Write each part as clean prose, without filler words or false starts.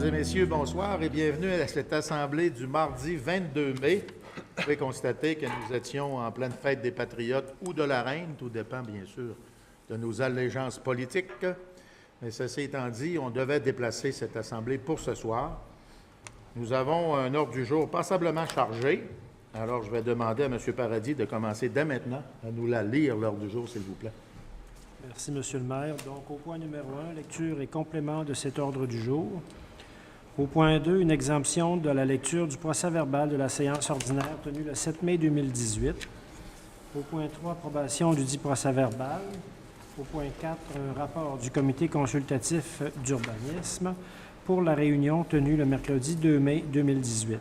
et messieurs, bonsoir et bienvenue à cette assemblée du mardi 22 mai. Vous pouvez constater que nous étions en pleine fête des Patriotes ou de la Reine, tout dépend bien sûr de nos allégeances politiques. Mais ceci étant dit, on devait déplacer cette assemblée pour ce soir. Nous avons un ordre du jour passablement chargé. Alors, je vais demander à M. Paradis de commencer dès maintenant à nous la lire, l'ordre du jour, s'il vous plaît. Merci, M. le maire. Donc, au point numéro 1, lecture et complément de cet ordre du jour. Au point 2, une exemption de la lecture du procès-verbal de la séance ordinaire tenue le 7 mai 2018. Au point 3, approbation du dit procès-verbal. Au point 4, un rapport du comité consultatif d'urbanisme pour la réunion tenue le mercredi 2 mai 2018.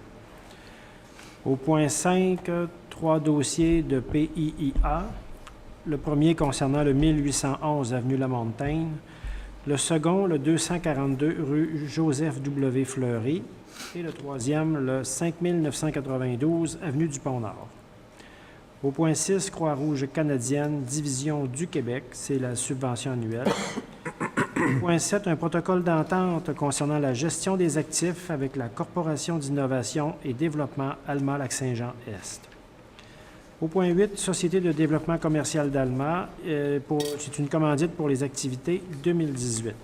Au point 5, 3 dossiers de PIIA. Le premier concernant le 1811 avenue La Montagne. Le second, le 242 rue Joseph W. Fleury. Et le troisième, le 5992 avenue du Pont-Nord. Au point 6, Croix-Rouge canadienne, Division du Québec, c'est la subvention annuelle. Au point 7, un protocole d'entente concernant la gestion des actifs avec la Corporation d'innovation et développement Alma-Lac-Saint-Jean-Est. Au point 8, Société de développement commercial d'Alma, c'est une commandite pour les activités 2018.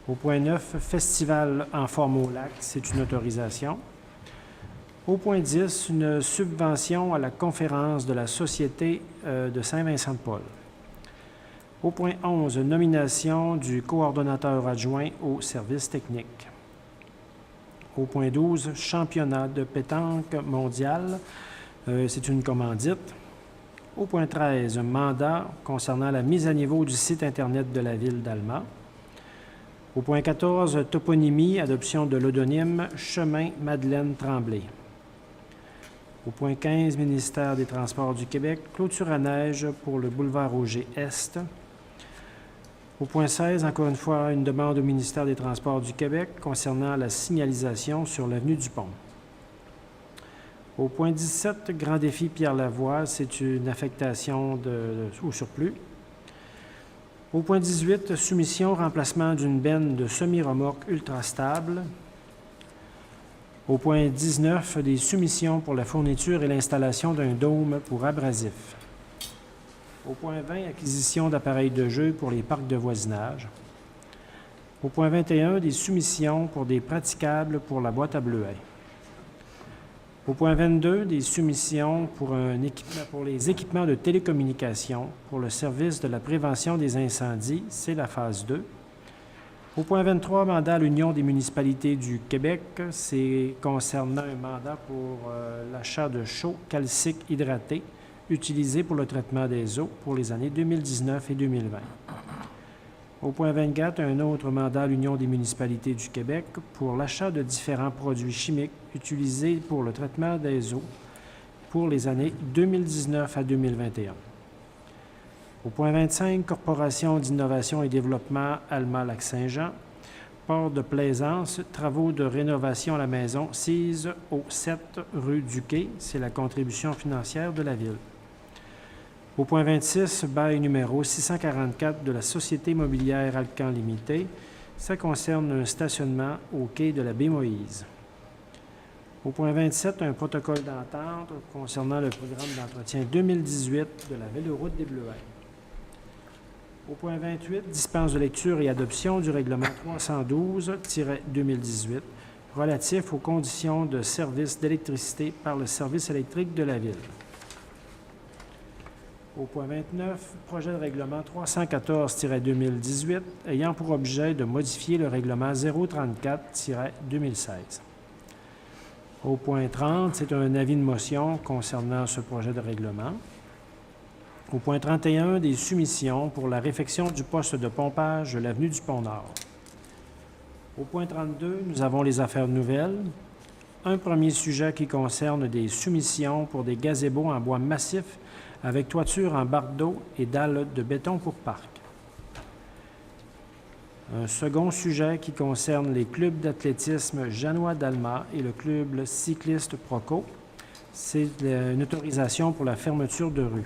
Au point 9, Festival en forme au lac, c'est une autorisation. Au point 10, une subvention à la conférence de la Société de Saint-Vincent-de-Paul. Au point 11, nomination du coordonnateur adjoint au service technique. Au point 12, championnat de pétanque mondial. C'est une commandite. Au point 13, un mandat concernant la mise à niveau du site Internet de la ville d'Alma. Au point 14, toponymie, adoption de l'odonyme Chemin Madeleine Tremblay. Au point 15, ministère des Transports du Québec, clôture à neige pour le boulevard Roger-Est. Au point 16, encore une fois, une demande au ministère des Transports du Québec concernant la signalisation sur l'avenue du Pont. Au point 17, Grand défi Pierre Lavoie, c'est une affectation au surplus. Au point 18, soumission, remplacement d'une benne de semi-remorque ultra stable. Au point 19, des soumissions pour la fourniture et l'installation d'un dôme pour abrasif. Au point 20, acquisition d'appareils de jeu pour les parcs de voisinage. Au point 21, des soumissions pour des praticables pour la boîte à bleuets. Au point 22, des soumissions pour les équipements de télécommunication pour le service de la prévention des incendies, c'est la phase 2. Au point 23, mandat à l'Union des municipalités du Québec, c'est concernant un mandat pour l'achat de chaux calcique hydraté utilisé pour le traitement des eaux pour les années 2019 et 2020. Au point 24, un autre mandat à l'Union des municipalités du Québec pour l'achat de différents produits chimiques utilisés pour le traitement des eaux pour les années 2019 à 2021. Au point 25, Corporation d'innovation et développement Alma-Lac-Saint-Jean, port de plaisance, travaux de rénovation à la maison Cise au 7 rue du Quai, c'est la contribution financière de la Ville. Au point 26, bail numéro 644 de la Société immobilière Alcan Limitée. Ça concerne un stationnement au quai de la baie Moïse. Au point 27, un protocole d'entente concernant le programme d'entretien 2018 de la Véloroute des Bleuets. Au point 28, dispense de lecture et adoption du règlement 312-2018 relatif aux conditions de service d'électricité par le service électrique de la Ville. Au point 29, projet de règlement 314-2018 ayant pour objet de modifier le règlement 034-2016. Au point 30, c'est un avis de motion concernant ce projet de règlement. Au point 31, des soumissions pour la réfection du poste de pompage de l'avenue du Pont-Nord. Au point 32, nous avons les affaires nouvelles. Un premier sujet qui concerne des soumissions pour des gazebos en bois massif avec toiture en barre d'eau et dalles de béton pour parc. Un second sujet qui concerne les clubs d'athlétisme Janois d'Alma et le club cycliste Proco. C'est une autorisation pour la fermeture de rue.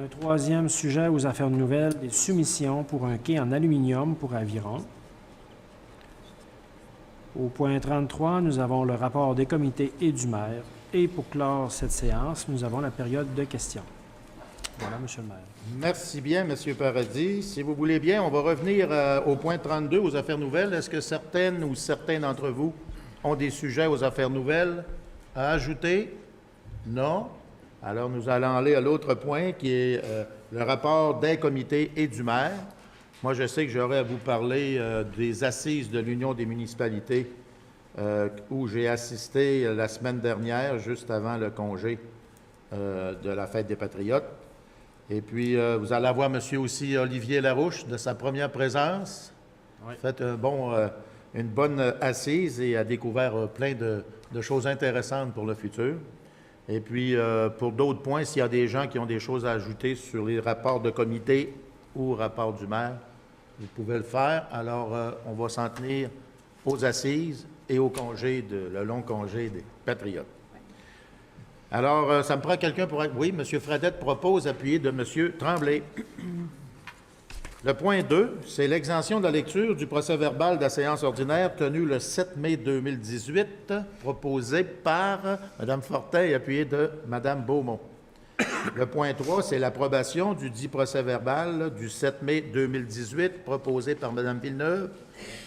Un troisième sujet aux affaires nouvelles, des soumissions pour un quai en aluminium pour Aviron. Au point 33, nous avons le rapport des comités et du maire. Et pour clore cette séance, nous avons la période de questions. Voilà, Monsieur le maire. Merci bien, Monsieur Paradis. Si vous voulez bien, on va revenir au point 32, aux affaires nouvelles. Est-ce que certaines ou certains d'entre vous ont des sujets aux affaires nouvelles à ajouter? Non? Alors, nous allons aller à l'autre point, qui est le rapport des comités et du maire. Moi, je sais que j'aurais à vous parler des assises de l'Union des municipalités où j'ai assisté la semaine dernière, juste avant le congé de la Fête des Patriotes. Et puis, vous allez avoir monsieur aussi Olivier Larouche de sa première présence. Oui. Fait une bonne assise et a découvert plein de choses intéressantes pour le futur. Et puis, pour d'autres points, s'il y a des gens qui ont des choses à ajouter sur les rapports de comité ou rapports du maire, vous pouvez le faire. Alors, on va s'en tenir aux assises et au le long congé des Patriotes. Alors, ça me prend quelqu'un pour... Oui, M. Fradette propose appuyer de M. Tremblay. Le point 2, c'est l'exemption de la lecture du procès-verbal de la séance ordinaire tenue le 7 mai 2018, proposé par Mme Fortin et appuyé de Mme Beaumont. Le point 3, c'est l'approbation du dit procès-verbal du 7 mai 2018, proposé par Mme Villeneuve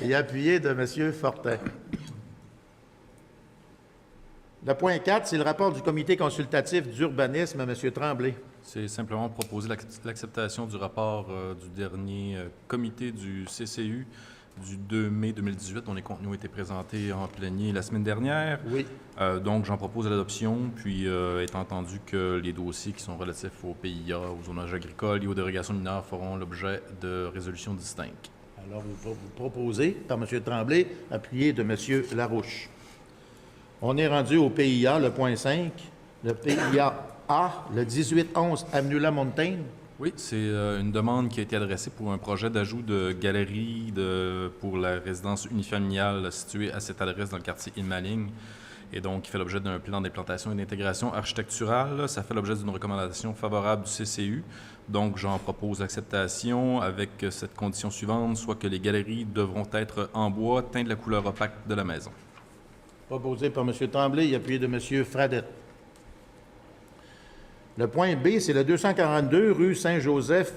et appuyé de M. Fortin. Le point 4, c'est le rapport du comité consultatif d'urbanisme à M. Tremblay. C'est simplement proposer l'acceptation du rapport du dernier comité du CCU du 2 mai 2018, dont les contenus ont été présentés en plénier la semaine dernière. Oui. Donc, j'en propose l'adoption, puis étant entendu que les dossiers qui sont relatifs au PIA, au zonage agricole et aux dérogations mineures feront l'objet de résolutions distinctes. Alors, vous proposez, par M. Tremblay, appuyé de M. Larouche. On est rendu au PIA, le point 5. Le PIA A, le 1811 Avenue La Montagne. Oui, c'est une demande qui a été adressée pour un projet d'ajout de galerie pour la résidence unifamiliale située à cette adresse dans le quartier Île-Maligne. Et donc, il fait l'objet d'un plan d'implantation et d'intégration architecturale. Ça fait l'objet d'une recommandation favorable du CCU. Donc, j'en propose l'acceptation avec cette condition suivante, soit que les galeries devront être en bois teint de la couleur opaque de la maison. Proposé par M. Tremblay et appuyé de M. Fradette. Le point B, c'est le 242 rue Saint-Joseph,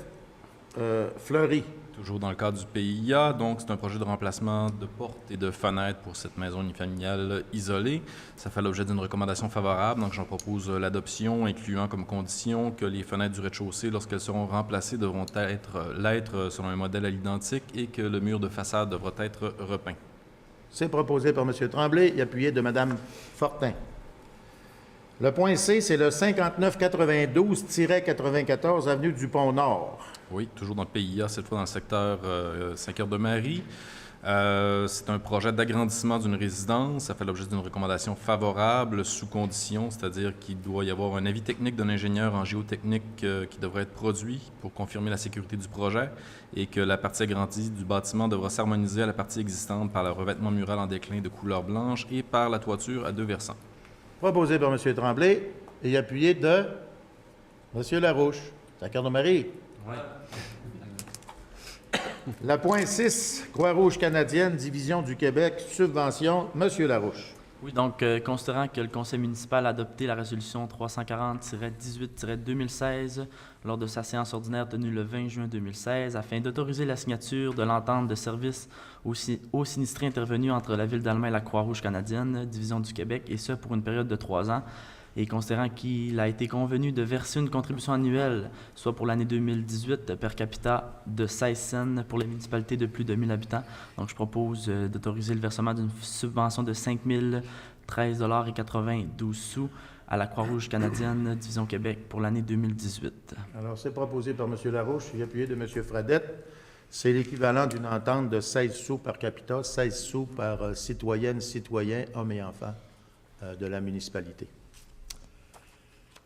Fleury. Toujours dans le cadre du PIA, donc c'est un projet de remplacement de portes et de fenêtres pour cette maison unifamiliale isolée. Ça fait l'objet d'une recommandation favorable, donc j'en propose l'adoption, incluant comme condition que les fenêtres du rez-de-chaussée, lorsqu'elles seront remplacées, devront l'être selon un modèle à l'identique et que le mur de façade devra être repeint. C'est proposé par M. Tremblay et appuyé de Mme Fortin. Le point C, c'est le 5992-94 avenue du Pont-Nord. Oui, toujours dans le PIA, cette fois dans le secteur Saint-Cœur-de-Marie. C'est un projet d'agrandissement d'une résidence. Ça fait l'objet d'une recommandation favorable sous condition, c'est-à-dire qu'il doit y avoir un avis technique d'un ingénieur en géotechnique qui devrait être produit pour confirmer la sécurité du projet et que la partie agrandie du bâtiment devra s'harmoniser à la partie existante par le revêtement mural en déclin de couleur blanche et par la toiture à 2 versants. Proposé par M. Tremblay et appuyé de M. Larouche. Saint-Cœur-de-Marie. Oui. Le point 6, Croix-Rouge canadienne, Division du Québec, subvention, M. Larouche. Oui, donc, considérant que le Conseil municipal a adopté la résolution 340-18-2016 lors de sa séance ordinaire tenue le 20 juin 2016, afin d'autoriser la signature de l'entente de service aux sinistrés intervenus entre la Ville d'Alma et la Croix-Rouge canadienne, Division du Québec, et ce pour une période de 3 ans, et considérant qu'il a été convenu de verser une contribution annuelle, soit pour l'année 2018, per capita de 16 cents pour les municipalités de plus de 1000 habitants. Donc, je propose d'autoriser le versement d'une subvention de 5 013,92 à la Croix-Rouge canadienne, Division Québec, pour l'année 2018. Alors, c'est proposé par M. Larouche et appuyé de M. Fradette. C'est l'équivalent d'une entente de 16 sous par capita, 16 sous par citoyenne, citoyen, hommes et enfants de la municipalité.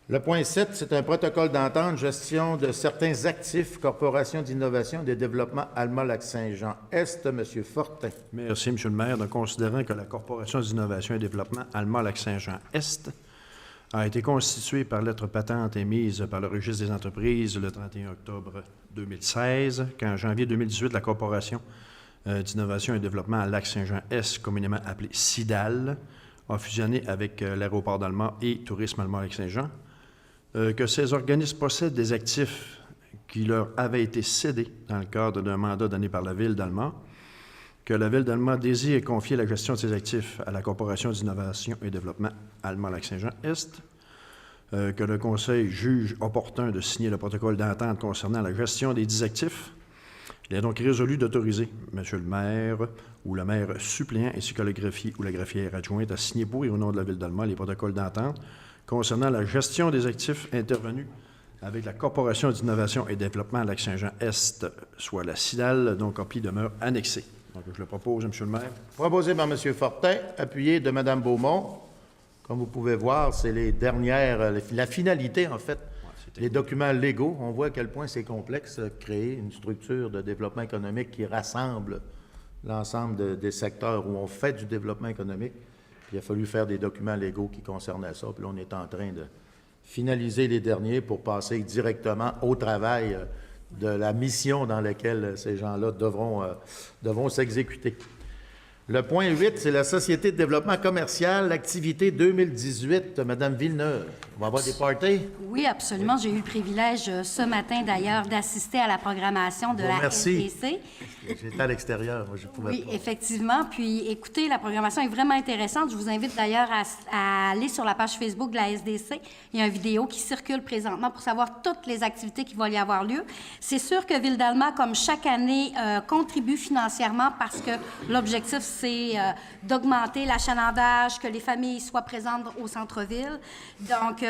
Le point 7, c'est un protocole d'entente, gestion de certains actifs, Corporation d'innovation et de développement Alma-Lac-Saint-Jean-Est, M. Fortin. Merci, M. le maire. Donc, considérant que la Corporation d'innovation et de développement Alma-Lac-Saint-Jean-Est a été constitué par lettre patente émise par le registre des entreprises le 31 octobre 2016, qu'en janvier 2018, la Corporation d'innovation et développement à Lac-Saint-Jean-Est, communément appelée CIDAL, a fusionné avec l'aéroport d'Alma et Tourisme Alma-Lac-Saint-Jean, que ces organismes possèdent des actifs qui leur avaient été cédés dans le cadre d'un mandat donné par la Ville d'Alma, que la Ville d'Alma désire confier la gestion de ces actifs à la Corporation d'innovation et développement Alma-Lac-Saint-Jean-Est, que le Conseil juge opportun de signer le protocole d'entente concernant la gestion des dits actifs. Il est donc résolu d'autoriser M. le maire ou le maire suppléant ainsi que le greffier ou la greffière adjointe à signer pour et au nom de la Ville d'Alma les protocoles d'entente concernant la gestion des actifs intervenus avec la Corporation d'innovation et développement Lac-Saint-Jean-Est, soit la CIDAL, dont copie demeure annexée. Donc, je le propose, M. le maire. Proposé par M. Fortin, appuyé de Mme Beaumont. Comme vous pouvez voir, c'est les dernières, la finalité, en fait, les documents légaux. On voit à quel point c'est complexe de créer une structure de développement économique qui rassemble l'ensemble des secteurs où on fait du développement économique. Puis il a fallu faire des documents légaux qui concernaient ça. Puis là, on est en train de finaliser les derniers pour passer directement au travail de la mission dans laquelle ces gens-là devront s'exécuter. Le point 8, c'est la Société de développement commercial, l'activité 2018. Madame Villeneuve, on va avoir des parties? Oui, absolument. J'ai eu le privilège ce matin, d'ailleurs, d'assister à la programme de la SDC. J'étais à l'extérieur, moi, je pouvais Oui, pas. effectivement. Puis, écoutez, la programmation est vraiment intéressante. Je vous invite d'ailleurs à aller sur la page Facebook de la SDC. Il y a une vidéo qui circule présentement pour savoir toutes les activités qui vont y avoir lieu. C'est sûr que Ville d'Alma, comme chaque année, contribue financièrement parce que l'objectif, c'est d'augmenter l'achalandage, que les familles soient présentes au centre-ville. Donc,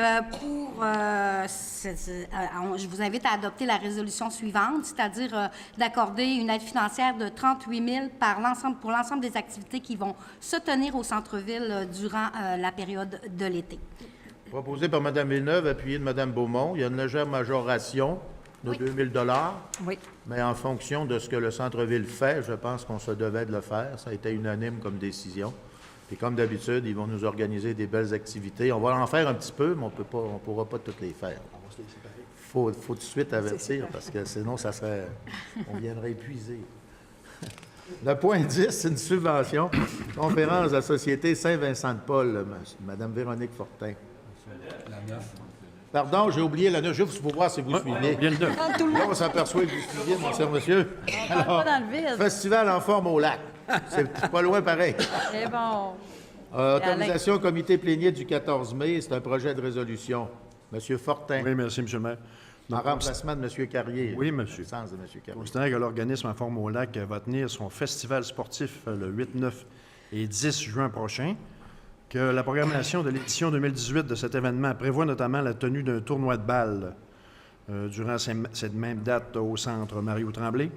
je vous invite à adopter la résolution suivante, c'est-à-dire d'accorder une aide financière de 38 000 pour l'ensemble des activités qui vont se tenir au centre-ville durant la période de l'été. Proposé par Mme Villeneuve, appuyé de Mme Beaumont. Il y a une légère majoration de 2 000 $. Oui. Mais en fonction de ce que le centre-ville fait, je pense qu'on se devait de le faire. Ça a été unanime comme décision. Et comme d'habitude, ils vont nous organiser des belles activités. On va en faire un petit peu, mais on ne pourra pas toutes les faire. Il faut tout de suite avertir, parce que sinon, on viendrait épuiser. Le point 10, c'est une subvention. Conférence de la Société Saint-Vincent-de-Paul, Mme Véronique Fortin. Pardon, j'ai oublié la 9, juste pour voir si vous suivez. Bien le 9. Là, on s'aperçoit que vous suivez, mon cher monsieur. Alors, festival en forme au lac. C'est pas loin pareil. C'est bon. Autorisation au comité plénier du 14 mai, c'est un projet de résolution. Monsieur Fortin, Oui, merci, M. le maire. en Donc, remplacement de M. Carrier. Oui, monsieur. Le sens de M. Carrier. considérant que l'organisme en forme au lac va tenir son festival sportif le 8, 9 et 10 juin prochain, que la programmation de l'édition 2018 de cet événement prévoit notamment la tenue d'un tournoi de balle durant cette même date au centre Mario-Tremblay,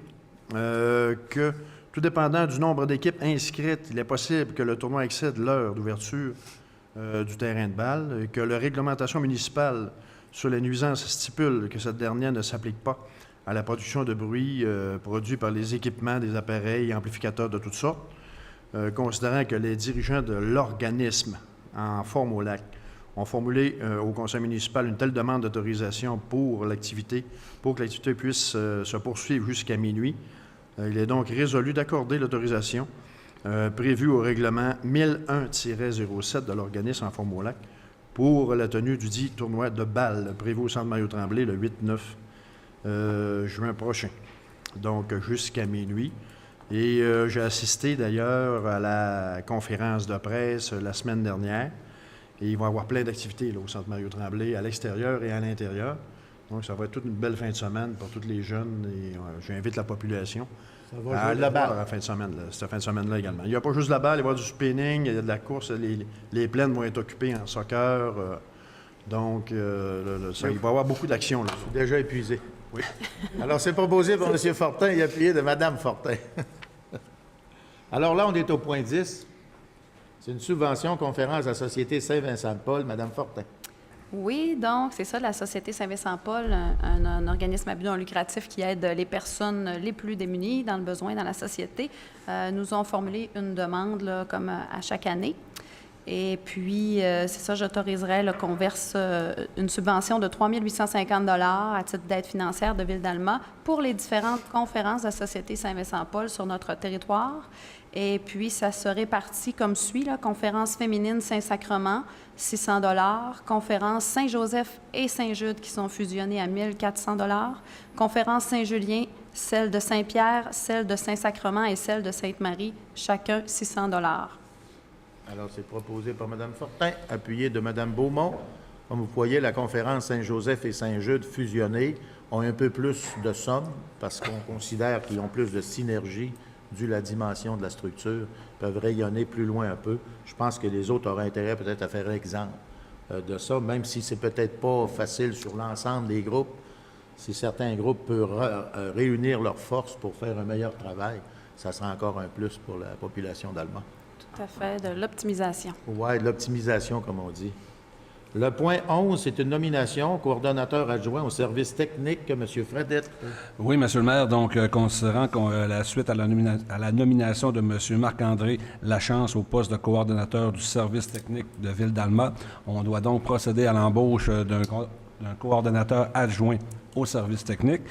que tout dépendant du nombre d'équipes inscrites, il est possible que le tournoi excède l'heure d'ouverture du terrain de balle, et que la réglementation municipale sur les nuisances stipule que cette dernière ne s'applique pas à la production de bruit produit par les équipements des appareils amplificateurs de toutes sortes, considérant que les dirigeants de l'organisme en forme au lac ont formulé au conseil municipal une telle demande d'autorisation pour que l'activité puisse se poursuivre jusqu'à minuit. Il est donc résolu d'accorder l'autorisation prévue au règlement 1001-07 de l'organisme en forme au lac pour la tenue du dit tournoi de balle prévu au centre Mario-Tremblay le 8-9 juin prochain, donc jusqu'à minuit. Et j'ai assisté d'ailleurs à la conférence de presse la semaine dernière. Et il va y avoir plein d'activités là, au centre Mario-Tremblay, à l'extérieur et à l'intérieur. Donc, ça va être toute une belle fin de semaine pour tous les jeunes. Et j'invite la population à aller voir la fin de semaine, cette fin de semaine-là également. Il n'y a pas juste la balle, il va y avoir du spinning, il y a de la course. Les plaines vont être occupées en soccer. Donc, il va y avoir beaucoup d'actions là. Déjà épuisé. Oui. Alors, c'est proposé par M. Fortin et appuyé de Mme Fortin. Alors là, on est au point 10. C'est une subvention conférence à la Société Saint-Vincent-de-Paul. Mme Fortin. Oui, donc c'est ça, la Société Saint-Vincent-Paul, un organisme à but non lucratif qui aide les personnes les plus démunies dans le besoin dans la société, nous ont formulé une demande là, comme à chaque année. Et puis, c'est ça, j'autoriserais là, qu'on verse une subvention de 3 850 à titre d'aide financière de Ville d'Alma pour les différentes conférences de la Société Saint-Vincent-Paul sur notre territoire. Et puis, ça se répartit comme suit, là, conférence féminine Saint-Sacrement, 600 conférence Saint-Joseph et Saint-Jude qui sont fusionnées à 1 400 conférence Saint-Julien, celle de Saint-Pierre, celle de Saint-Sacrement et celle de Sainte-Marie, chacun 600 Alors, c'est proposé par Mme Fortin, appuyé de Mme Beaumont. Comme vous voyez, la conférence Saint-Joseph et Saint-Jude fusionnées ont un peu plus de somme parce qu'on considère qu'ils ont plus de synergie dû à la dimension de la structure, peuvent rayonner plus loin un peu. Je pense que les autres auraient intérêt peut-être à faire exemple de ça, même si c'est peut-être pas facile sur l'ensemble des groupes. Si certains groupes peuvent réunir leurs forces pour faire un meilleur travail, ça sera encore un plus pour la population d'Alma. Tout à fait, de l'optimisation. Oui, de l'optimisation, comme on dit. Le point 11, c'est une nomination, coordonnateur adjoint au service technique, M. Fredette. Oui, Monsieur le maire. Donc, considérant la suite à la nomination de M. Marc-André Lachance au poste de coordonnateur du service technique de Ville d'Alma, on doit donc procéder à l'embauche d'un coordonnateur adjoint au service technique.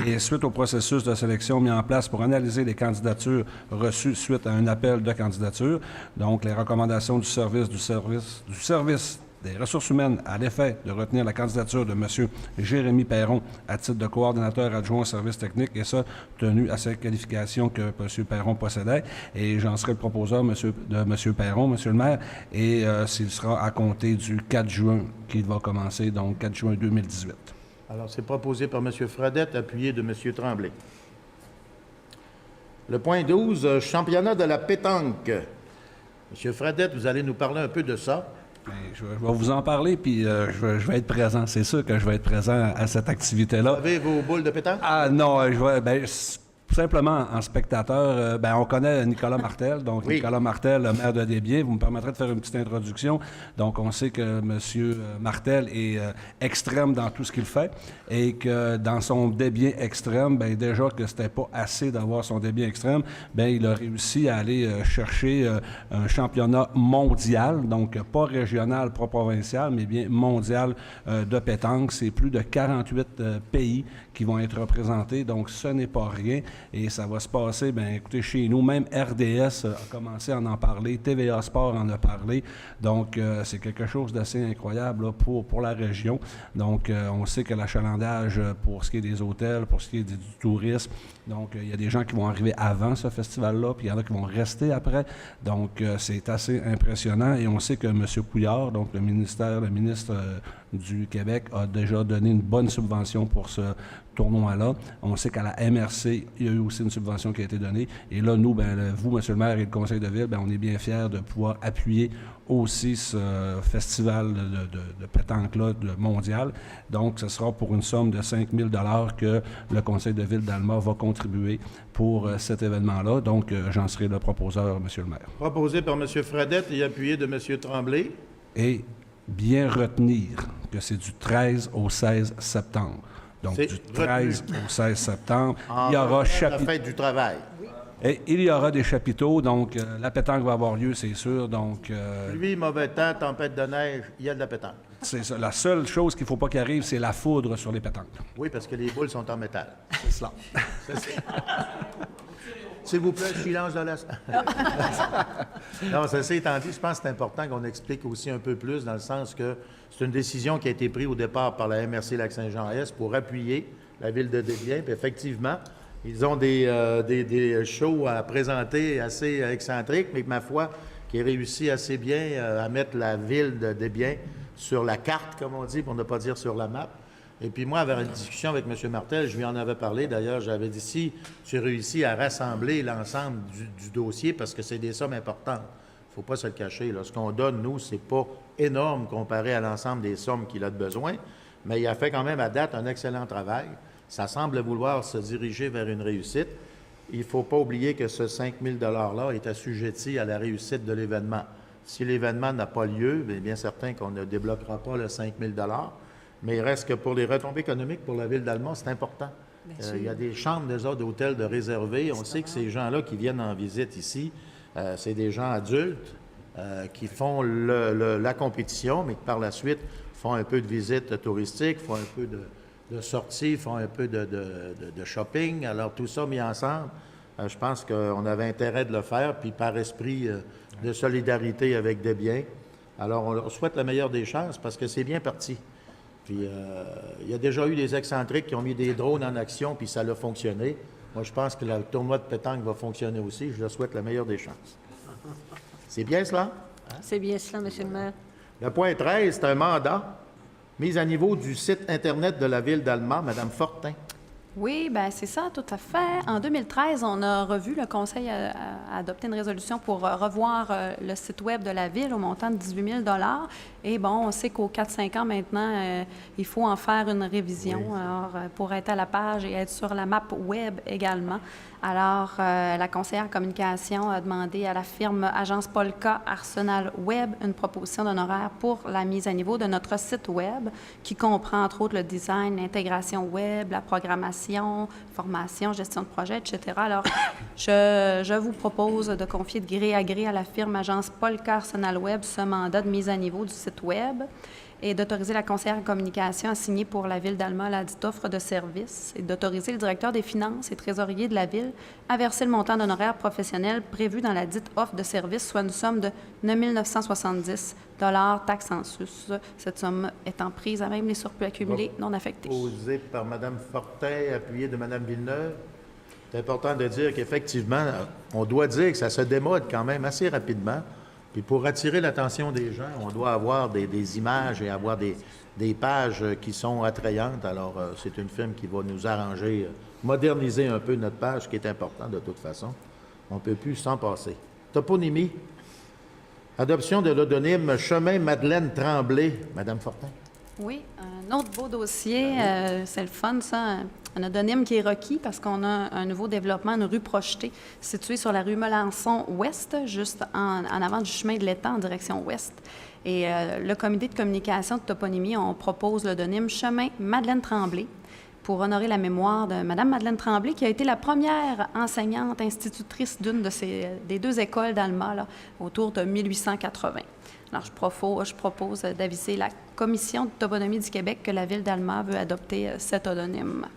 Et suite au processus de sélection mis en place pour analyser les candidatures reçues suite à un appel de candidature, donc les recommandations du service des ressources humaines à l'effet de retenir la candidature de M. Jérémy Perron à titre de coordonnateur adjoint au service technique, et ça, tenu à ces qualifications que M. Perron possédait. Et j'en serai le proposeur de M. Perron, M. le maire, et s'il sera à compter du 4 juin qu'il va commencer, donc 4 juin 2018. Alors, c'est proposé par M. Fredette, appuyé de M. Tremblay. Le point 12, championnat de la pétanque. M. Fredette, vous allez nous parler un peu de ça. Bien, je vais vous en parler, puis je vais être présent. C'est sûr que je vais être présent à cette activité-là. Vous avez vos boules de pétanque? Ah non, simplement en spectateur, on connaît Nicolas Martel. Donc, oui. Nicolas Martel, le maire de Desbiens, vous me permettrez de faire une petite introduction. Donc, on sait que M. Martel est extrême dans tout ce qu'il fait et que dans son Desbiens extrême, déjà que c'était pas assez d'avoir son Desbiens extrême, il a réussi à aller chercher un championnat mondial, donc pas régional, pas provincial, mais bien mondial de pétanque. C'est plus de 48 pays qui vont être représentés, donc ce n'est pas rien. Et ça va se passer, écoutez, chez nous, même RDS a commencé à en parler, TVA Sport en a parlé, donc c'est quelque chose d'assez incroyable là, pour la région. Donc, on sait que l'achalandage pour ce qui est des hôtels, pour ce qui est du tourisme, donc il y a des gens qui vont arriver avant ce festival-là, puis il y en a qui vont rester après. Donc, c'est assez impressionnant. Et on sait que M. Couillard, donc le ministre du Québec, a déjà donné une bonne subvention pour ce tournoi-là. On sait qu'à la MRC, il y a eu aussi une subvention qui a été donnée. Et là, nous, vous, M. le maire et le conseil de ville, on est bien fiers de pouvoir appuyer aussi ce festival de pétanque-là mondial. Donc, ce sera pour une somme de 5 000 $ que le conseil de ville d'Alma va contribuer pour cet événement-là. Donc, j'en serai le proposeur, M. le maire. Proposé par M. Fredette et appuyé de M. Tremblay. Et bien retenir que c'est du 13 au 16 septembre. Donc, du 13 au 16 septembre, il y aura la fête du travail. Et il y aura des chapiteaux, donc la pétanque va avoir lieu, c'est sûr. Donc, Pluie, mauvais temps, tempête de neige, il y a de la pétanque. c'est ça. La seule chose qu'il ne faut pas qu'il arrive, c'est la foudre sur les pétanques. Oui, parce que les boules sont en métal. C'est cela. S'il vous plaît, silence de la salle. Non, ceci étant dit, je pense que c'est important qu'on explique aussi un peu plus dans le sens que c'est une décision qui a été prise au départ par la MRC Lac-Saint-Jean-Est pour appuyer la ville de Desbiens. Puis effectivement, ils ont des shows à présenter assez excentriques, mais ma foi, qui réussit assez bien à mettre la ville de Desbiens sur la carte, comme on dit, pour ne pas dire sur la map. Et puis moi, avec une discussion avec M. Martel, je lui en avais parlé. D'ailleurs, j'avais dit, si tu réussis à rassembler l'ensemble du dossier, parce que c'est des sommes importantes, il ne faut pas se le cacher. Là. Ce qu'on donne, nous, c'est pas énorme comparé à l'ensemble des sommes qu'il a de besoin, mais il a fait quand même à date un excellent travail. Ça semble vouloir se diriger vers une réussite. Il ne faut pas oublier que ce 5 000 $-là est assujetti à la réussite de l'événement. Si l'événement n'a pas lieu, bien certain qu'on ne débloquera pas le 5 000 $. Mais il reste que pour les retombées économiques pour la ville d'Alma, c'est important. Il y a des chambres déjà d'hôtels de réservés. On sait que ces gens-là qui viennent en visite ici, c'est des gens adultes qui font la compétition, mais qui par la suite font un peu de visite touristique, font un peu de sorties, font un peu de shopping. Alors, tout ça mis ensemble, je pense qu'on avait intérêt de le faire, puis par esprit de solidarité avec des biens. Alors, on leur souhaite la meilleure des chances parce que c'est bien parti. Puis, il y a déjà eu des excentriques qui ont mis des drones en action, puis ça a fonctionné. Moi, je pense que le tournoi de pétanque va fonctionner aussi. Je leur souhaite la meilleure des chances. C'est bien cela? C'est bien cela, Monsieur le maire. Le point 13, c'est un mandat. Mise à niveau du site Internet de la Ville d'Alma, Mme Fortin. Oui, bien c'est ça, tout à fait. En 2013, on a revu, le Conseil a adopté une résolution pour revoir le site Web de la Ville au montant de 18 000 $. Et bon, on sait qu'aux 4-5 ans maintenant, il faut en faire une révision pour être à la page et être sur la map Web également. Alors, la conseillère communication a demandé à la firme Agence Polka Arsenal Web une proposition d'honoraire pour la mise à niveau de notre site Web qui comprend entre autres le design, l'intégration Web, la programmation, formation, gestion de projet, etc. Alors, je vous propose de confier de gré à gré à la firme Agence Polka Arsenal Web ce mandat de mise à niveau du site Web et d'autoriser la conseillère en communication à signer pour la Ville d'Alma la dite offre de service et d'autoriser le directeur des finances et trésorier de la Ville à verser le montant d'honoraires professionnels prévu dans la dite offre de service, soit une somme de 9 970 $ taxes en sus. Cette somme étant prise à même les surplus accumulés non affectés. Posé par Mme Fortin, appuyé de Mme Villeneuve. C'est important de dire qu'effectivement, on doit dire que ça se démode quand même assez rapidement. Puis pour attirer l'attention des gens, on doit avoir des images et avoir des pages qui sont attrayantes. Alors, c'est une firme qui va nous arranger, moderniser un peu notre page, ce qui est important de toute façon. On ne peut plus s'en passer. Toponymie. Adoption de l'odonyme Chemin Madeleine Tremblay. Madame Fortin. Oui, un autre beau dossier, c'est le fun, ça, un odonyme qui est requis parce qu'on a un nouveau développement, une rue projetée située sur la rue Melançon-Ouest, juste en avant du chemin de l'Étang en direction ouest. Et le comité de communication de toponymie, on propose l'odonyme Chemin Madeleine Tremblay pour honorer la mémoire de Mme Madeleine Tremblay, qui a été la première enseignante institutrice d'une des deux écoles d'Alma, là, autour de 1880. Alors, je propose d'aviser la Commission de toponymie du Québec que la Ville d'Alma veut adopter cet odonyme.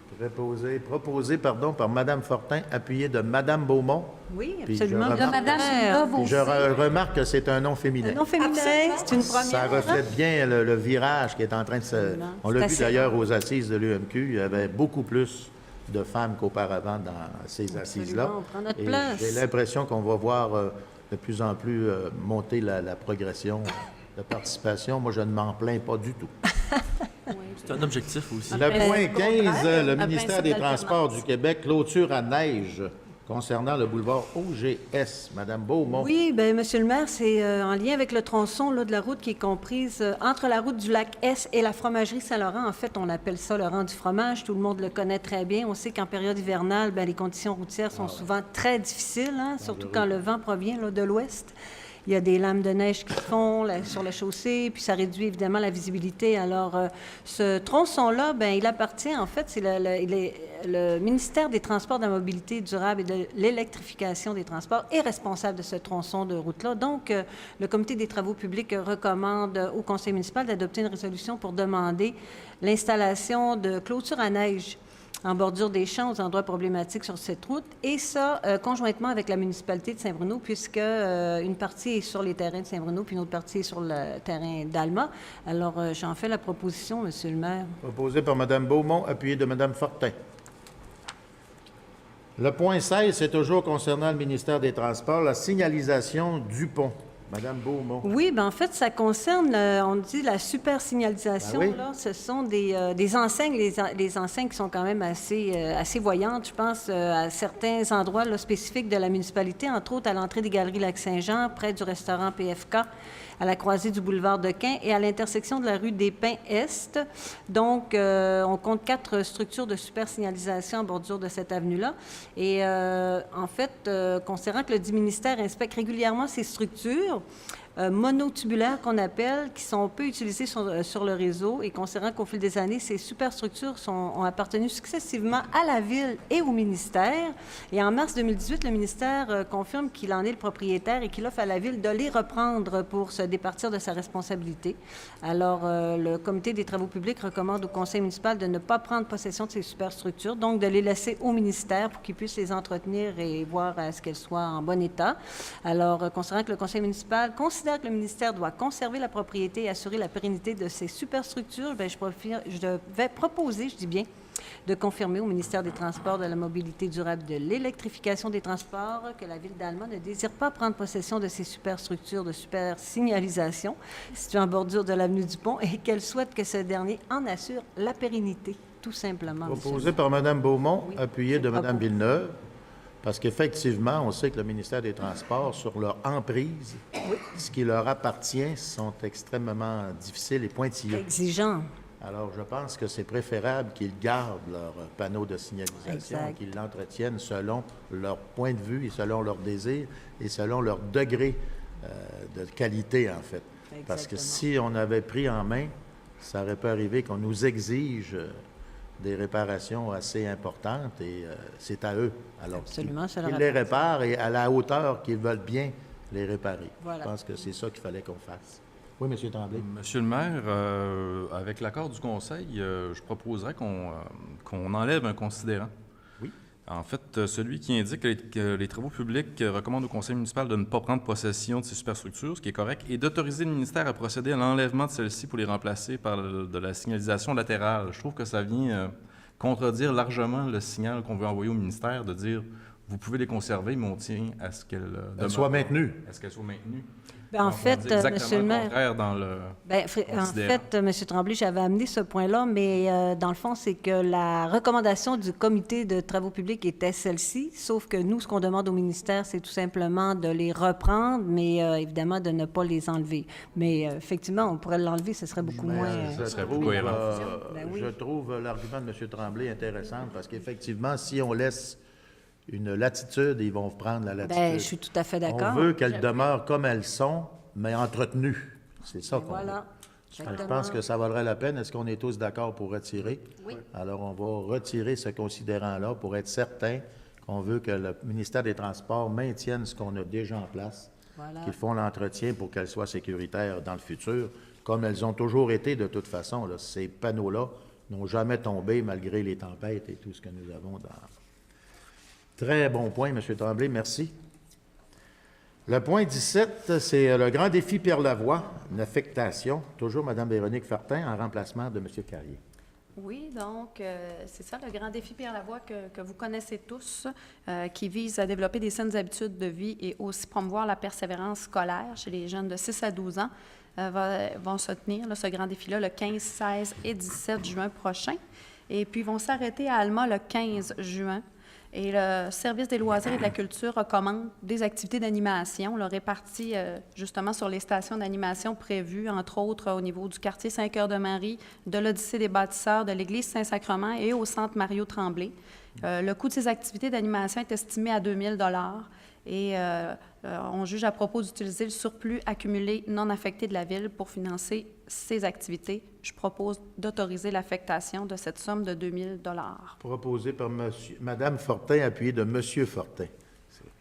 Proposé par Mme Fortin, appuyé de Mme Beaumont. Oui, Puis absolument. je remarque- Madame Love Puis aussi. je remarque que c'est un nom féminin. Non féminin, c'est une première. Ça reflète bien le virage qui est en train de se... On l'a C'est vu assez d'ailleurs aux assises de l'UMQ, il y avait beaucoup plus de femmes qu'auparavant dans ces assises-là. Absolument, on prend notre Et place. j'ai l'impression qu'on va voir de plus en plus monter la progression de participation. Moi, je ne m'en plains pas du tout. C'est un objectif aussi. Le point 15, le un ministère principe des Transports d'alternance. du Québec, clôture à neige concernant le boulevard OGS. Madame Beaumont. Oui, bien, Monsieur le maire, c'est en lien avec le tronçon là, de la route qui est comprise entre la route du lac S et la fromagerie Saint-Laurent. En fait, on appelle ça le rang du fromage. Tout le monde le connaît très bien. On sait qu'en période hivernale, bien, les conditions routières sont souvent très difficiles, hein, surtout quand le vent provient là, de l'ouest. Il y a des lames de neige qui font sur la chaussée, puis ça réduit évidemment la visibilité. Alors, ce tronçon-là, bien, il appartient, en fait, c'est le ministère des Transports, de la Mobilité durable et de l'électrification des transports est responsable de ce tronçon de route-là. Donc, le Comité des travaux publics recommande au Conseil municipal d'adopter une résolution pour demander l'installation de clôtures à neige en bordure des champs aux endroits problématiques sur cette route, et ça, conjointement avec la municipalité de Saint-Bruno, puisque une partie est sur les terrains de Saint-Bruno, puis une autre partie est sur le terrain d'Alma. Alors, j'en fais la proposition, Monsieur le maire. Proposé par Mme Beaumont, appuyé de Mme Fortin. Le point 16, c'est toujours concernant le ministère des Transports, la signalisation du pont. Mme Beaumont. Oui, bien en fait, ça concerne, on dit, la super signalisation. Ben oui. Là, ce sont des enseignes, les enseignes qui sont quand même assez voyantes, je pense, à certains endroits là, spécifiques de la municipalité, entre autres à l'entrée des Galeries Lac-Saint-Jean, près du restaurant PFK, à la croisée du boulevard de Quin et à l'intersection de la rue des Pins-Est. Donc, on compte 4 structures de super signalisation en bordure de cette avenue-là. Et en fait, considérant que le dit ministère inspecte régulièrement ces structures, monotubulaires qu'on appelle, qui sont peu utilisés sur le réseau. Et considérant qu'au fil des années, ces superstructures ont appartenu successivement à la Ville et au ministère. Et en mars 2018, le ministère confirme qu'il en est le propriétaire et qu'il offre à la Ville de les reprendre pour se départir de sa responsabilité. Alors, le Comité des travaux publics recommande au Conseil municipal de ne pas prendre possession de ces superstructures, donc de les laisser au ministère pour qu'il puisse les entretenir et voir à ce qu'elles soient en bon état. Alors, considérant que le Conseil municipal considère que le ministère doit conserver la propriété et assurer la pérennité de ces superstructures, bien, je vais proposer, je dis bien, de confirmer au ministère des Transports, de la Mobilité durable, de l'Électrification des Transports que la Ville d'Alma ne désire pas prendre possession de ces superstructures de super-signalisation situées en bordure de l'avenue du Pont et qu'elle souhaite que ce dernier en assure la pérennité, tout simplement. Proposé par Mme Beaumont, Oui. appuyé de Mme Propos. Villeneuve, parce qu'effectivement, on sait que le ministère des Transports, sur leur emprise, ce qui leur appartient, sont extrêmement difficiles et pointilleux. Exigeant. Alors, je pense que c'est préférable qu'ils gardent leur panneau de signalisation, Exact. qu'ils l'entretiennent selon leur point de vue et selon leurs désirs et selon leur degré de qualité, en fait. Parce que Exactement. si on avait pris en main, ça aurait pu arriver qu'on nous exige des réparations assez importantes et c'est à eux. Alors, Absolument, ça leur qu'ils les appartient. réparent et à la hauteur qu'ils veulent bien les réparer. Voilà. Je pense que c'est ça qu'il fallait qu'on fasse. Oui, M. Tremblay. Monsieur le maire, avec l'accord du conseil, je proposerais qu'on enlève un considérant. Oui. En fait, celui qui indique que les travaux publics recommandent au conseil municipal de ne pas prendre possession de ces superstructures, ce qui est correct, et d'autoriser le ministère à procéder à l'enlèvement de celles-ci pour les remplacer par de la signalisation latérale. Je trouve que ça vient contredire largement le signal qu'on veut envoyer au ministère de dire vous pouvez les conserver, mais on tient à ce qu'elles demeurent. Soient maintenues. À ce qu'elles soient maintenues. Bien, en Donc, on fait, dit exactement Monsieur le le maire, contraire dans le... bien, en fait, M. Tremblay, j'avais amené ce point-là, mais dans le fond, c'est que la recommandation du comité de travaux publics était celle-ci, sauf que nous, ce qu'on demande au ministère, c'est tout simplement de les reprendre, mais évidemment de ne pas les enlever. Mais effectivement, on pourrait l'enlever, ce serait beaucoup moins... Je serait plus trouve, cohérent. Ben oui. je trouve l'argument de M. Tremblay intéressant parce qu'effectivement, si on laisse une latitude, ils vont prendre la latitude. Bien, je suis tout à fait d'accord. On veut qu'elles demeurent comme elles sont, mais entretenues. C'est ça Et qu'on voilà. veut. Je Exactement. pense que ça valerait la peine. Est-ce qu'on est tous d'accord pour retirer? Oui. Alors, on va retirer ce considérant-là pour être certain qu'on veut que le ministère des Transports maintienne ce qu'on a déjà en place, Voilà. qu'ils font l'entretien pour qu'elles soient sécuritaires dans le futur, comme elles ont toujours été de toute façon. Là. Ces panneaux-là n'ont jamais tombé malgré les tempêtes et tout ce que nous avons dans... Très bon point, M. Tremblay, merci. Le point 17, c'est le grand défi Pierre Lavoie, une affectation. Toujours Mme Véronique Fortin en remplacement de M. Carrier. Oui, donc c'est ça le grand défi Pierre Lavoie que vous connaissez tous, qui vise à développer des saines habitudes de vie et aussi promouvoir la persévérance scolaire chez les jeunes de 6 à 12 ans. Vont se tenir là, ce grand défi-là le 15, 16 et 17 juin prochain. Et puis, ils vont s'arrêter à Alma le 15 juin. Et le Service des loisirs et de la culture recommande des activités d'animation là, réparties justement sur les stations d'animation prévues, entre autres au niveau du quartier Saint-Cœur-de-Marie, de l'Odyssée des bâtisseurs, de l'église Saint-Sacrement et au centre Mario Tremblay. Le coût de ces activités d'animation est estimé à 2 000 et on juge à propos d'utiliser le surplus accumulé non affecté de la Ville pour financer ces activités. Je propose d'autoriser l'affectation de cette somme de 2 000 Proposé par Mme Fortin, appuyé de M. Fortin.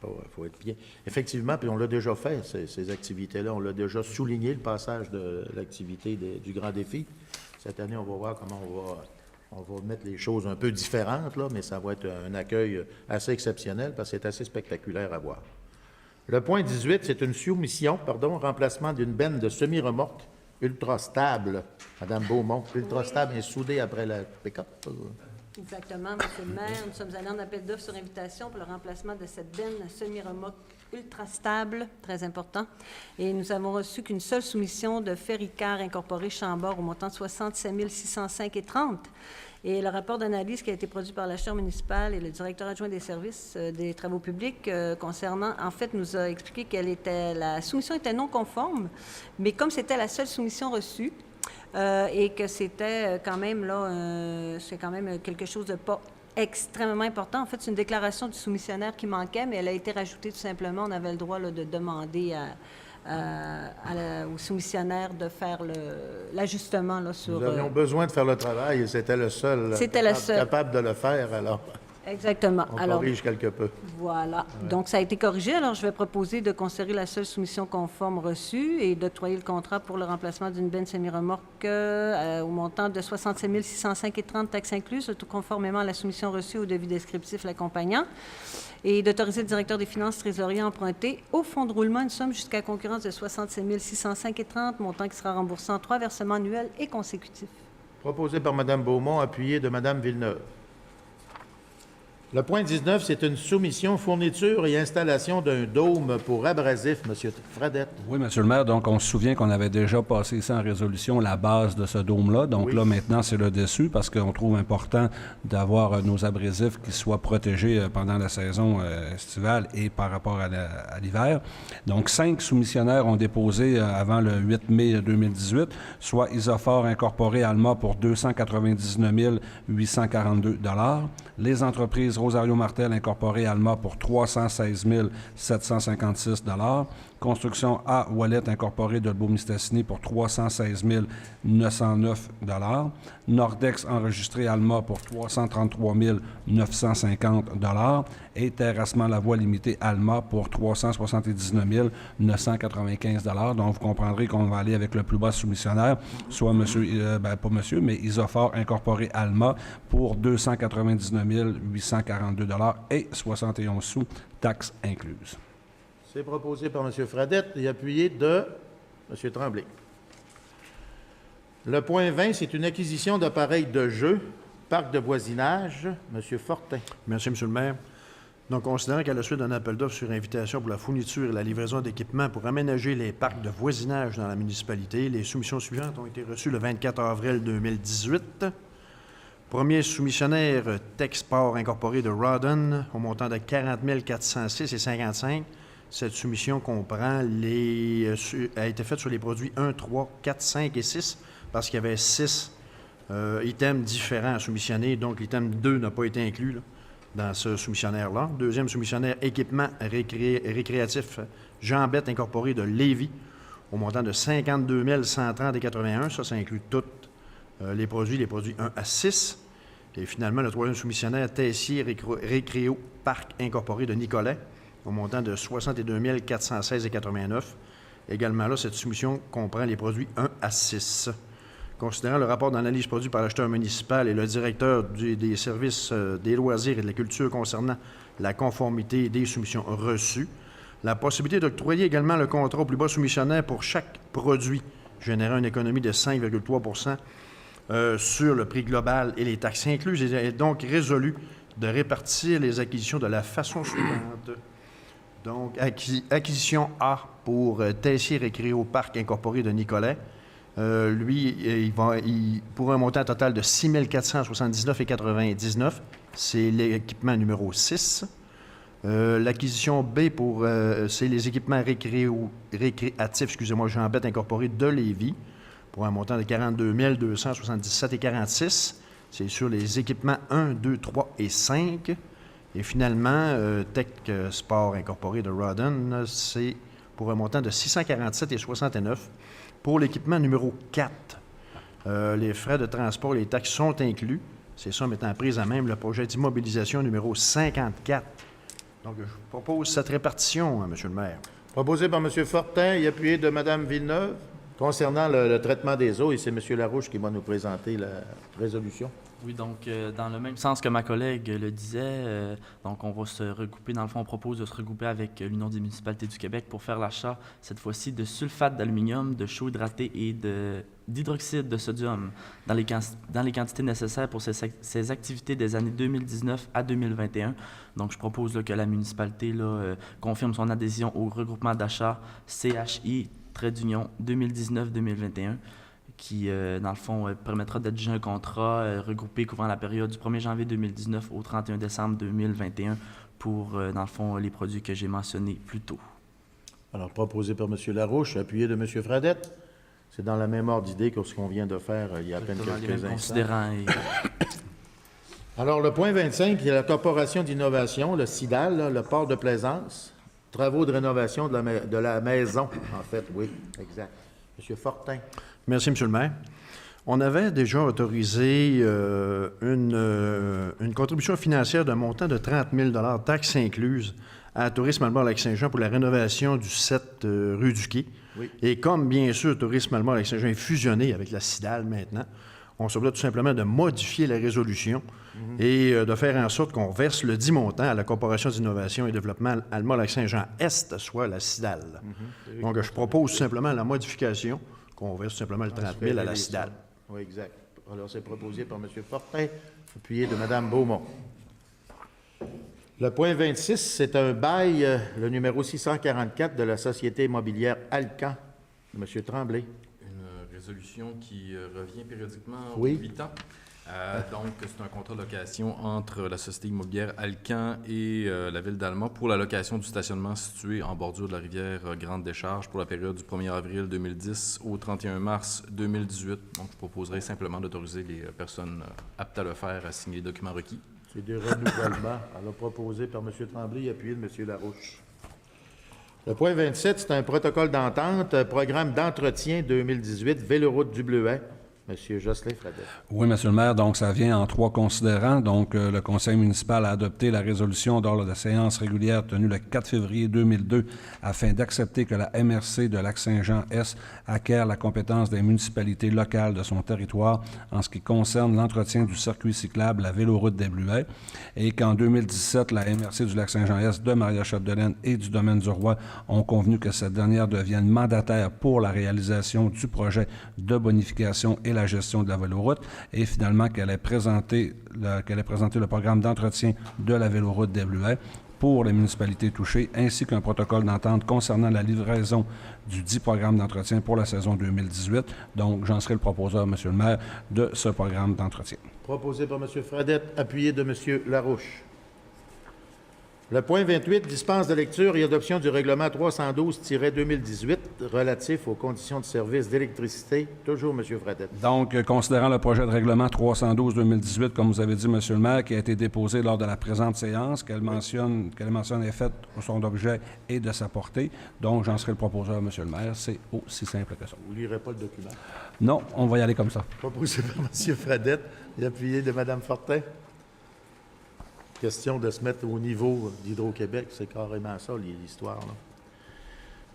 Il faut être bien. Effectivement, puis on l'a déjà fait, ces activités-là. On l'a déjà souligné, le passage de l'activité du grand défi. Cette année, on va voir comment on va mettre les choses un peu différentes, là, mais ça va être un accueil assez exceptionnel parce que c'est assez spectaculaire à voir. Le point 18, c'est une soumission, remplacement d'une benne de semi-remorque ultra stable. Mme Beaumont, ultra stable et soudée après la pick-up. Exactement, Monsieur le maire. Nous sommes allés en appel d'offres sur invitation pour le remplacement de cette benne semi-remorque ultra stable, très important. Et nous avons reçu qu'une seule soumission de Ferricar Incorporé Chambord au montant de 67 605,30 $. Et le rapport d'analyse qui a été produit par l'acheteur municipal et le directeur adjoint des services des travaux publics concernant, en fait, nous a expliqué la soumission était non conforme, mais comme c'était la seule soumission reçue, et que c'était quand même, là, c'est quand même quelque chose de pas extrêmement important. En fait, c'est une déclaration du soumissionnaire qui manquait, mais elle a été rajoutée tout simplement. On avait le droit là, de demander aux soumissionnaires de faire l'ajustement là, sur... Nous avions besoin de faire le travail et c'était le seul capable de le faire, alors Exactement. on Alors, corrige quelque peu. voilà. Donc, ça a été corrigé. Alors, je vais proposer de considérer la seule soumission conforme reçue et d'octroyer le contrat pour le remplacement d'une benne semi-remorque au montant de 67 605,30 taxes incluses, tout conformément à la soumission reçue au devis descriptif l'accompagnant, et d'autoriser le directeur des finances trésorier à emprunter au fonds de roulement une somme jusqu'à concurrence de 67 605,30, montant qui sera remboursé en 3 versements annuels et consécutifs. Proposé par Mme Beaumont, appuyé de Mme Villeneuve. Le point 19, c'est une soumission, fourniture et installation d'un dôme pour abrasif, M. Fradette. Oui, Monsieur le maire, donc on se souvient qu'on avait déjà passé ça en résolution, la base de ce dôme-là. Donc Oui. là, maintenant, c'est le dessus parce qu'on trouve important d'avoir nos abrasifs qui soient protégés pendant la saison estivale et par rapport à l'hiver. Donc, 5 soumissionnaires ont déposé avant le 8 mai 2018, soit Isophore Incorporé Alma pour 299 842 $. Les entreprises Rosario Martel Incorporé Alma pour 316 756 $. Construction A Wallet Incorporé de Beaumistassini pour 316 909 $. Nordex Enregistré Alma pour 333 950 $. Et Terrassement La Voie Limitée Alma pour 379 995 $. Donc, vous comprendrez qu'on va aller avec le plus bas soumissionnaire, soit pas monsieur, mais Isophore Incorporé Alma pour 299 842 $ et 71 sous, taxes incluses. C'est proposé par M. Fradette et appuyé de M. Tremblay. Le point 20, c'est une acquisition d'appareils de jeu, parc de voisinage, M. Fortin. Merci, M. le maire. Donc, considérant qu'à la suite d'un appel d'offres sur invitation pour la fourniture et la livraison d'équipements pour aménager les parcs de voisinage dans la municipalité, les soumissions suivantes ont été reçues le 24 avril 2018. Premier soumissionnaire, Techsport Incorporé de Rawdon, au montant de 40 406,55 $. Cette soumission comprend a été faite sur les produits 1, 3, 4, 5 et 6, parce qu'il y avait 6 items différents à soumissionner, donc l'item 2 n'a pas été inclus là, dans ce soumissionnaire-là. Deuxième soumissionnaire, équipement récréatif Jean-Bette Incorporé de Lévis, au montant de 52 130,81 $. Ça inclut tous les produits 1 à 6. Et finalement, le troisième soumissionnaire, Tessier Récréo Parc Incorporé de Nicolet, au montant de 62 416,89 $. Également là, cette soumission comprend les produits 1 à 6. Considérant le rapport d'analyse produit par l'acheteur municipal et le directeur des services des loisirs et de la culture concernant la conformité des soumissions reçues, la possibilité d'octroyer également le contrat au plus bas soumissionnaire pour chaque produit, générant une économie de 5,3 % sur le prix global et les taxes incluses, est donc résolu de répartir les acquisitions de la façon suivante. Donc, acquisition A pour Tessier Récréo Parc Incorporé de Nicolet. Pour un montant total de 6 479,99 $. C'est l'équipement numéro 6. L'acquisition B c'est les équipements récréatifs, Jean-Bette Incorporé de Lévis, pour un montant de 42 277,46 $. C'est sur les équipements 1, 2, 3 et 5. Et finalement, Tech Sport Incorporé de Rawdon, c'est pour un montant de 647,69 $ pour l'équipement numéro 4. Les frais de transport et les taxes sont inclus. Ces sommes étant prises à même le projet d'immobilisation numéro 54. Donc, je propose cette répartition, M. le maire. Proposé par M. Fortin et appuyé de Mme Villeneuve. Concernant le traitement des eaux, et c'est M. Larouche qui va nous présenter la résolution. Oui, donc, dans le même sens que ma collègue le disait, donc on va se regrouper, dans le fond, on propose de se regrouper avec l'Union des municipalités du Québec pour faire l'achat, cette fois-ci, de sulfate d'aluminium, de chaux hydraté et d'hydroxyde de sodium dans les quantités nécessaires pour ces activités des années 2019 à 2021. Donc, je propose là, que la municipalité confirme son adhésion au regroupement d'achat CHI-Union 2019-2021. Qui, dans le fond, permettra d'adjuger un contrat regroupé couvrant la période du 1er janvier 2019 au 31 décembre 2021 pour, dans le fond, les produits que j'ai mentionnés plus tôt. Alors, proposé par M. Larouche, appuyé de M. Fradette. C'est dans la même ordre d'idée que ce qu'on vient de faire il y a à peine quelques instants. Alors, le point 25, il y a la Corporation d'innovation, le CIDAL, le port de plaisance. Travaux de rénovation de la maison, en fait, oui, exact. Monsieur Fortin. Merci, M. le maire. On avait déjà autorisé une contribution financière d'un montant de 30 000 taxes incluses, à Tourisme Allemort-Lac-Saint-Jean pour la rénovation du 7 rue du Quai. Oui. Et comme, bien sûr, Tourisme Allemort-Lac-Saint-Jean est fusionné avec la CIDAL maintenant, on se doit tout simplement de modifier la résolution et de faire en sorte qu'on verse le dit montant à la Corporation d'innovation et développement Allemort-Lac-Saint-Jean-Est, soit la CIDAL. Donc, je propose tout simplement la modification, qu'on verse tout simplement le 30 000 à la CIDAL. Oui, exact. Alors, c'est proposé par M. Fortin, appuyé de Mme Beaumont. Le point 26, c'est un bail, le numéro 644 de la Société immobilière Alcan. M. Tremblay. Une résolution qui revient périodiquement Oui. aux 8 ans. Donc, c'est un contrat de location entre la Société immobilière Alcan et la Ville d'Alma pour la location du stationnement situé en bordure de la rivière Grande Décharge pour la période du 1er avril 2010 au 31 mars 2018. Donc, je proposerai simplement d'autoriser les personnes aptes à le faire à signer les documents requis. C'est des renouvellements. Alors, proposé par M. Tremblay et appuyé de M. Larouche. Le point 27, c'est un protocole d'entente, programme d'entretien 2018, Véloroute du Bleuet. M. Jocelyn Fradette. Oui, M. le maire, donc ça vient en 3 considérants. Donc, le conseil municipal a adopté la résolution lors de la séance régulière tenue le 4 février 2002 afin d'accepter que la MRC de Lac-Saint-Jean-Est acquiert la compétence des municipalités locales de son territoire en ce qui concerne l'entretien du circuit cyclable, la Véloroute des Bleuets, et qu'en 2017, la MRC du Lac-Saint-Jean-Est de Maria-Chapdelaine et du Domaine du Roi ont convenu que cette dernière devienne mandataire pour la réalisation du projet de bonification et la gestion de la véloroute, et finalement qu'elle ait présenté le programme d'entretien de la véloroute des Bleuets pour les municipalités touchées, ainsi qu'un protocole d'entente concernant la livraison du dit programme d'entretien pour la saison 2018. Donc, j'en serai le proposeur, M. le maire, de ce programme d'entretien. Proposé par M. Fradette, appuyé de M. Larouche. Le point 28, dispense de lecture et adoption du règlement 312-2018 relatif aux conditions de service d'électricité. Toujours M. Fradette. Donc, considérant le projet de règlement 312-2018, comme vous avez dit, M. le maire, qui a été déposé lors de la présente séance, qu'elle mentionne est faite au son d'objet et de sa portée. Donc, j'en serai le proposeur, M. le maire. C'est aussi simple que ça. Vous ne lirez pas le document. Non, on va y aller comme ça. Proposé par M. Fradette et appuyé de Mme Fortin. Question de se mettre au niveau d'Hydro-Québec, c'est carrément ça, l'histoire.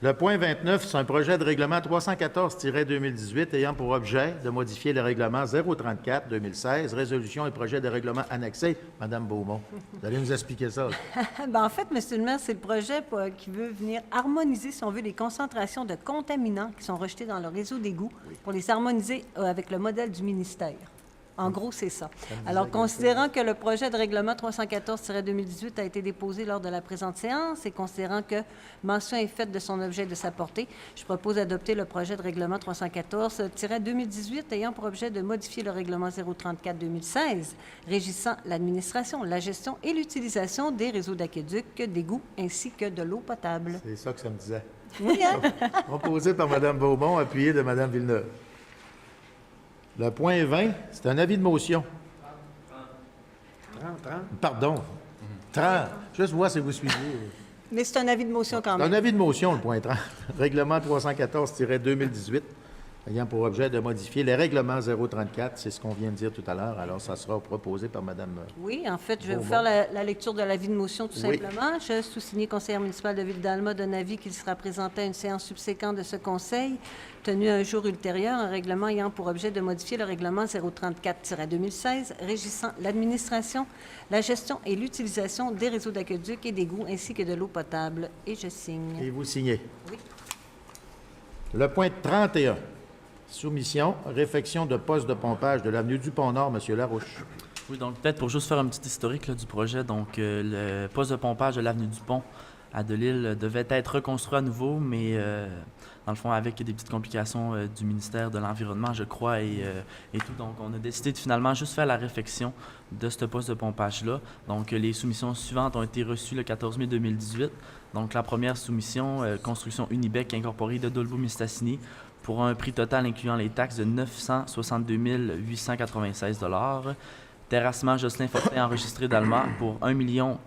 Le point 29, c'est un projet de règlement 314-2018 ayant pour objet de modifier le règlement 034-2016, résolution et projet de règlement annexé. Mme Beaumont, vous allez nous expliquer ça. En fait, M. le maire, c'est le projet qui veut venir harmoniser, si on veut, les concentrations de contaminants qui sont rejetés dans le réseau d'égouts pour les harmoniser avec le modèle du ministère. En gros, c'est ça. Alors, considérant que le projet de règlement 314-2018 a été déposé lors de la présente séance et considérant que mention est faite de son objet et de sa portée, je propose d'adopter le projet de règlement 314-2018 ayant pour objet de modifier le règlement 034-2016 régissant l'administration, la gestion et l'utilisation des réseaux d'aqueduc, d'égouts ainsi que de l'eau potable. C'est ça que ça me disait. Oui, hein? Proposé par Mme Beaumont, appuyé de Mme Villeneuve. Le point 20, c'est un avis de motion. 30. Pardon. 30. Juste voir si vous suivez. Mais c'est un avis de motion quand C'est même. un avis de motion, le point 30. Règlement 314-2018, ayant pour objet de modifier les règlements 034, c'est ce qu'on vient de dire tout à l'heure. Alors, ça sera proposé par Mme... Oui, en fait, je vais vous Beaumont. faire la lecture de l'avis de motion tout Oui. simplement. Je, sous-signé conseillère municipale de Ville-d'Alma, donne avis qu'il sera présenté à une séance subséquente de ce conseil, tenue un jour ultérieur, un règlement ayant pour objet de modifier le règlement 034-2016 régissant l'administration, la gestion et l'utilisation des réseaux d'aqueduc et d'égouts ainsi que de l'eau potable. Et je signe. Et vous signez. Oui. Le point 31, soumission, réfection de poste de pompage de l'avenue du Pont-Nord, M. Larouche. Oui, donc peut-être pour juste faire un petit historique là, du projet, donc le poste de pompage de l'avenue du Pont à Delisle devait être reconstruit à nouveau, mais dans le fond avec des petites complications du ministère de l'Environnement, je crois, et tout. Donc on a décidé de finalement juste faire la réfection de ce poste de pompage-là. Donc les soumissions suivantes ont été reçues le 14 mai 2018. Donc la première soumission, construction Unibec incorporée de Dolbeau-Mistassini, pour un prix total incluant les taxes de 962 896 $. Terrassement Jocelyn Fortin enregistré d'Alma pour 1,4 million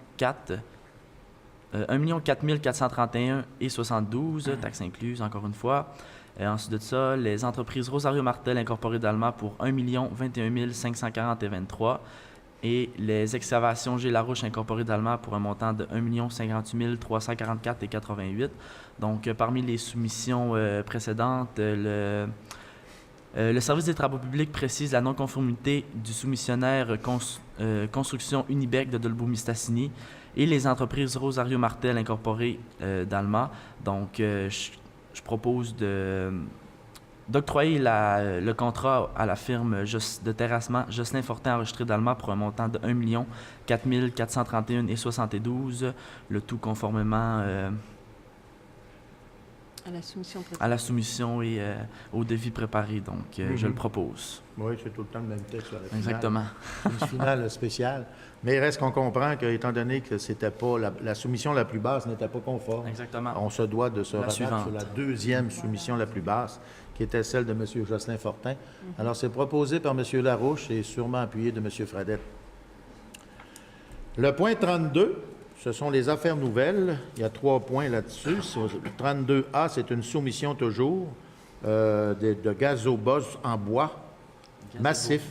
1 431 et 72, taxes incluses, encore une fois. Ensuite de ça, les entreprises Rosario Martel Incorporée d'Alma pour 1 021 540 et 23. Et les excavations G. Larouche Incorporée d'Alma pour un montant de 1 58 344 et 88. Donc, parmi les soumissions précédentes, le service des travaux publics précise la non-conformité du soumissionnaire Construction Unibec de Dolbeau-Mistassini et les entreprises Rosario Martel Incorporée d'Alma. Donc, je propose d'octroyer le contrat à la firme de terrassement Jocelyn Fortin enregistré d'Alma pour un montant de 1 4 431 et 72, le tout conformément à la soumission et au devis préparé. Donc, je le propose. Oui, c'est tout le temps le même texte sur la finale. Exactement. Une finale spéciale. Mais il reste qu'on comprend qu'étant donné que c'était pas la soumission la plus basse n'était pas conforme, Exactement. on se doit de se La rabattre suivante. sur la deuxième soumission la plus basse, qui était celle de M. Jocelyn Fortin. Alors, c'est proposé par M. Larouche et sûrement appuyé de M. Fradette. Le point 32, ce sont les affaires nouvelles. Il y a 3 points là-dessus. Le 32A, c'est une soumission toujours de gazobos en bois massif.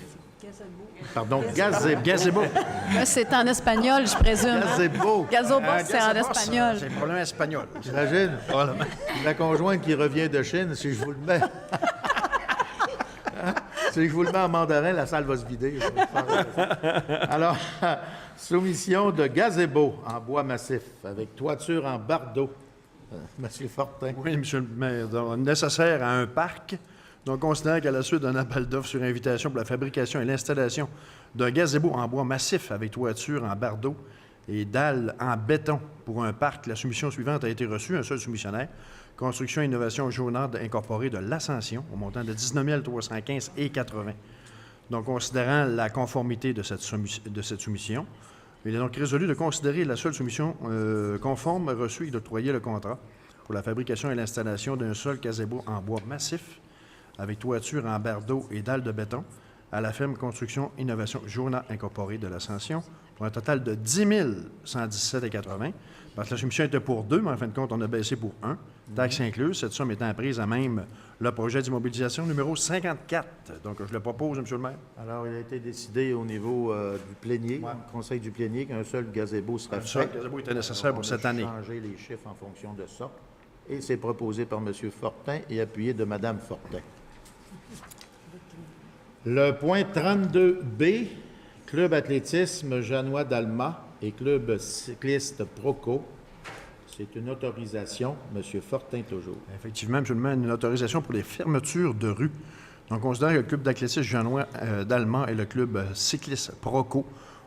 Pardon, Gazebo. C'est en espagnol, je présume. Gazebo. Gazobos, c'est en Gazebo, espagnol. c'est probablement espagnol. J'imagine. La conjointe qui revient de Chine, si je vous le mets. Hein? Si je vous le mets en mandarin, la salle va se vider. Alors, soumission de gazebo en bois massif avec toiture en bardeau. Monsieur Fortin. Oui, monsieur le maire. Donc, nécessaire à un parc. Donc, considérant qu'à la suite d'un appel d'offres sur invitation pour la fabrication et l'installation d'un gazebo en bois massif avec toiture en bardeau et dalles en béton pour un parc, la soumission suivante a été reçue, un seul soumissionnaire, Construction et Innovation Jaunard Incorporée de l'Ascension, au montant de 19 315 et 80. Donc, considérant la conformité de cette soumission, il est donc résolu de considérer la seule soumission conforme reçue et d'octroyer le contrat pour la fabrication et l'installation d'un seul gazebo en bois massif avec toiture en bardeau et dalles de béton à la firme Construction Innovation Journal Incorporée de l'Ascension pour un total de 10 117,80 parce que la soumission était pour 2, mais en fin de compte, on a baissé pour 1, taxes incluses, cette somme étant prise à même le projet d'immobilisation numéro 54. Donc, je le propose, M. le maire. Alors, il a été décidé au niveau du plénier, conseil du plénier, qu'un seul gazebo serait Un fait. seul gazebo était nécessaire pour cette année. On a changé les chiffres en fonction de ça. Et c'est proposé par M. Fortin et appuyé de Mme Fortin. Le point 32B, Club athlétisme Janois d'Alma et Club cycliste Proco. C'est une autorisation. M. Fortin, toujours. Effectivement, M. le maire, une autorisation pour les fermetures de rue. Donc, on considère que le club d'athlétisme Janois d'Alma et le club cycliste Proco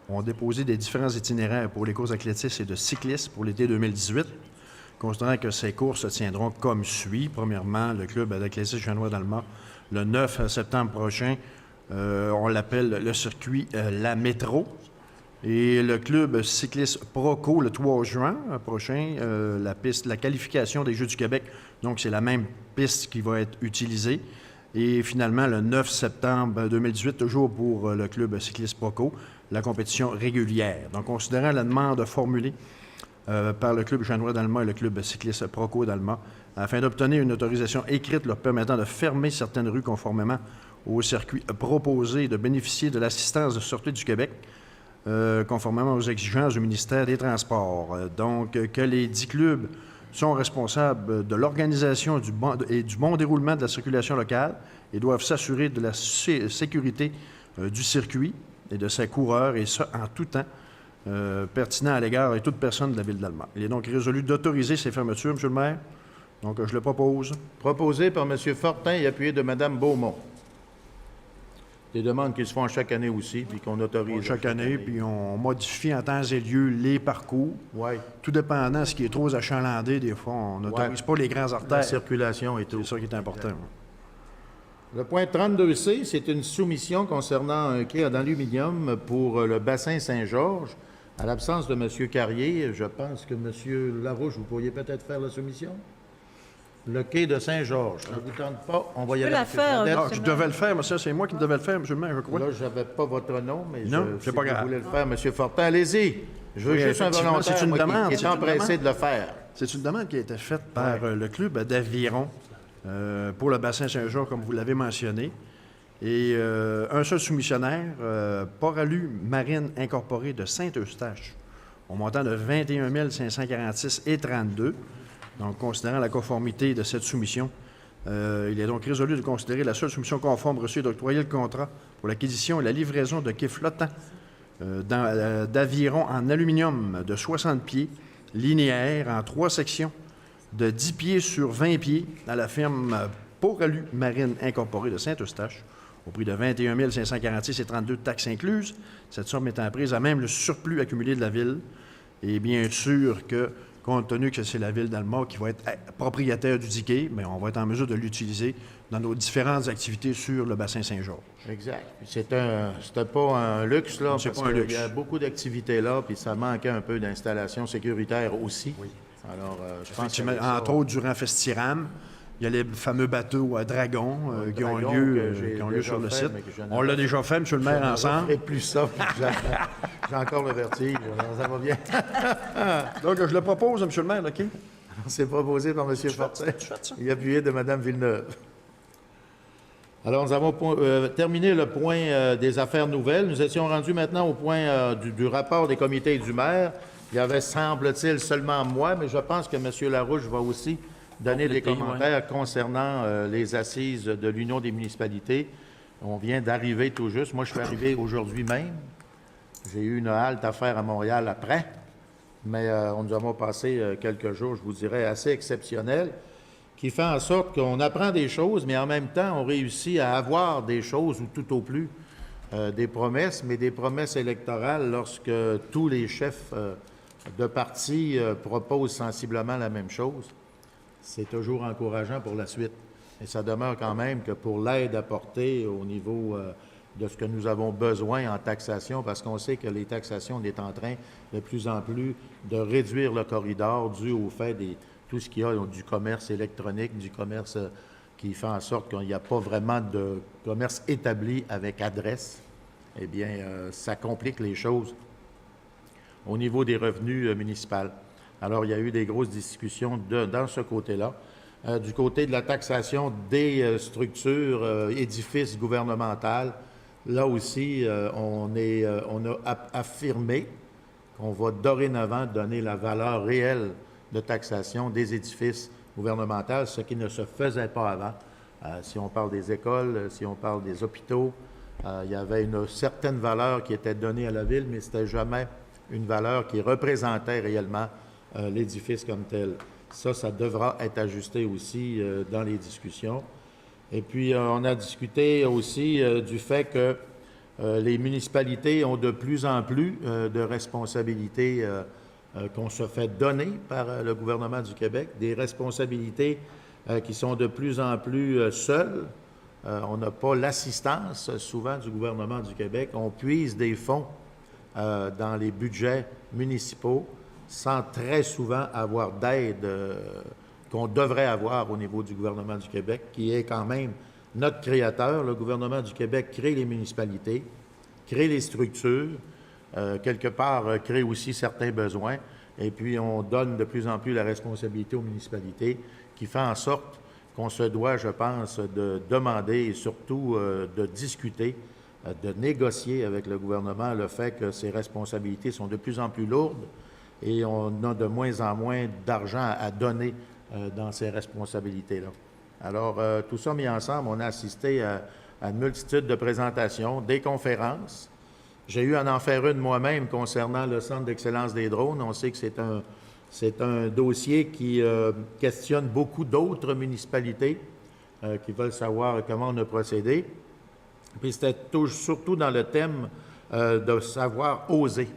ont déposé des différents itinéraires pour les courses d'athlétisme et de cyclisme pour l'été 2018. Considérant que ces courses se tiendront comme suit. Premièrement, le club d'athlétisme Janois d'Alma, le 9 septembre prochain, on l'appelle le circuit La Métro. Et le club cycliste Proco, le 3 juin prochain, la qualification des Jeux du Québec. Donc, c'est la même piste qui va être utilisée. Et finalement, le 9 septembre 2018, toujours pour le club cycliste Proco, la compétition régulière. Donc, considérant la demande formulée par le club Janois d'Alma et le club cycliste Proco d'Alma, afin d'obtenir une autorisation écrite leur permettant de fermer certaines rues conformément au circuit proposé et de bénéficier de l'assistance de Sûreté du Québec, conformément aux exigences du ministère des Transports. Donc, que les 10 clubs sont responsables de l'organisation et du bon déroulement de la circulation locale et doivent s'assurer de la sécurité du circuit et de ses coureurs, et ça en tout temps, pertinent à l'égard de toute personne de la Ville d'Alma. Il est donc résolu d'autoriser ces fermetures, M. le maire. Donc, je le propose. Proposé par M. Fortin et appuyé de Mme Beaumont. Des demandes qui se font chaque année aussi, puis qu'on autorise. Chaque année, puis on modifie en temps et lieu les parcours. Oui. Tout dépendant de ce qui est trop achalandé, des fois, on n'autorise pas les grands artères. La circulation et tout. C'est ça qui est important. Le point 32C, c'est une soumission concernant un quai en aluminium pour le bassin Saint-Georges. À l'absence de M. Carrier, je pense que M. Larouche, vous pourriez peut-être faire la soumission? Le quai de Saint-Georges. Ça ne vous tente pas? On va y aller la avec M. faire, Fradette. Non, je devais le faire, mais ça, c'est moi qui devais le faire, M. le maire, je crois. Là, je n'avais pas votre nom, mais Non, je c'est sais pas que grave. vous voulez le faire, M. Fortin. Allez-y. Je veux Oui, juste un effectivement, volontaire c'est une moi, demande, qui est c'est une empressé demande. de le faire. C'est une demande qui a été faite par le club d'Aviron pour le bassin Saint-Jean, comme vous l'avez mentionné. Et un seul soumissionnaire, Port-Alu Marine Incorporée de Saint-Eustache, au montant de 21 546,32. Donc, considérant la conformité de cette soumission, il est donc résolu de considérer la seule soumission conforme reçue et d'octroyer le contrat pour l'acquisition et la livraison de quais flottants d'aviron en aluminium de 60 pieds, linéaires, en 3 sections, de 10 pieds sur 20 pieds, à la firme Port-Alu Marine Incorporée de Saint-Eustache, au prix de 21 546,32 taxes incluses. Cette somme étant prise à même le surplus accumulé de la Ville. Et bien sûr que, compte tenu que c'est la Ville d'Alma qui va être propriétaire du diquet, bien, on va être en mesure de l'utiliser dans nos différentes activités sur le bassin Saint-Georges. Exact. C'était pas un luxe, là, C'est parce pas un qu'il luxe. y a beaucoup d'activités là, puis ça manquait un peu d'installations sécuritaires aussi. Oui. Alors, je pense Effectivement, qu'avec ça, entre autres, durant Festiram, il y a les fameux bateaux à Dragon qui ont Dragon lieu, que j'ai qui ont lieu déjà sur le fait, site. mais que je On l'a déjà fait, M. le maire, ensemble. Et plus ça, j'ai encore le vertige. Alors, ça va bien. Donc, je le propose, M. le maire, OK? C'est proposé par M. Fortin. Il est appuyé de Mme Villeneuve. Alors, nous avons terminé le point des affaires nouvelles. Nous étions rendus maintenant au point du rapport des comités du maire. Il y avait, semble-t-il, seulement moi, mais je pense que M. Larouche va aussi donner des Compléter, commentaires concernant les assises de l'Union des municipalités. On vient d'arriver tout juste. Moi, je suis arrivé aujourd'hui même. J'ai eu une halte à faire à Montréal après, mais nous avons passé quelques jours, je vous dirais, assez exceptionnels, qui fait en sorte qu'on apprend des choses, mais en même temps, on réussit à avoir des choses, ou tout au plus des promesses, mais des promesses électorales lorsque tous les chefs de parti proposent sensiblement la même chose. C'est toujours encourageant pour la suite. Et ça demeure quand même que pour l'aide apportée au niveau de ce que nous avons besoin en taxation, parce qu'on sait que les taxations, on est en train de plus en plus de réduire le corridor dû au fait de tout ce qu'il y a du commerce électronique, du commerce qui fait en sorte qu'il n'y a pas vraiment de commerce établi avec adresse. Eh bien, ça complique les choses au niveau des revenus municipaux. Alors, il y a eu des grosses discussions dans ce côté-là. Du côté de la taxation des structures, édifices gouvernementaux, là aussi, on a affirmé qu'on va dorénavant donner la valeur réelle de taxation des édifices gouvernementaux, ce qui ne se faisait pas avant. Si on parle des écoles, si on parle des hôpitaux, il y avait une certaine valeur qui était donnée à la Ville, mais ce n'était jamais une valeur qui représentait réellement l'édifice comme tel. Ça devra être ajusté aussi dans les discussions. Et puis, on a discuté aussi du fait que les municipalités ont de plus en plus de responsabilités qu'on se fait donner par le gouvernement du Québec, des responsabilités qui sont de plus en plus seules. On n'a pas l'assistance souvent du gouvernement du Québec. On puise des fonds dans les budgets municipaux sans très souvent avoir d'aide qu'on devrait avoir au niveau du gouvernement du Québec, qui est quand même notre créateur. Le gouvernement du Québec crée les municipalités, crée les structures, quelque part crée aussi certains besoins, et puis on donne de plus en plus la responsabilité aux municipalités, qui fait en sorte qu'on se doit, je pense, de demander et surtout de discuter, de négocier avec le gouvernement le fait que ces responsabilités sont de plus en plus lourdes et on a de moins en moins d'argent à donner dans ces responsabilités-là. Alors, tout ça mis ensemble, on a assisté à une multitude de présentations, des conférences. J'ai eu à en faire une moi-même concernant le Centre d'excellence des drones. On sait que c'est un dossier qui questionne beaucoup d'autres municipalités qui veulent savoir comment on a procédé. Puis c'était surtout dans le thème de savoir oser.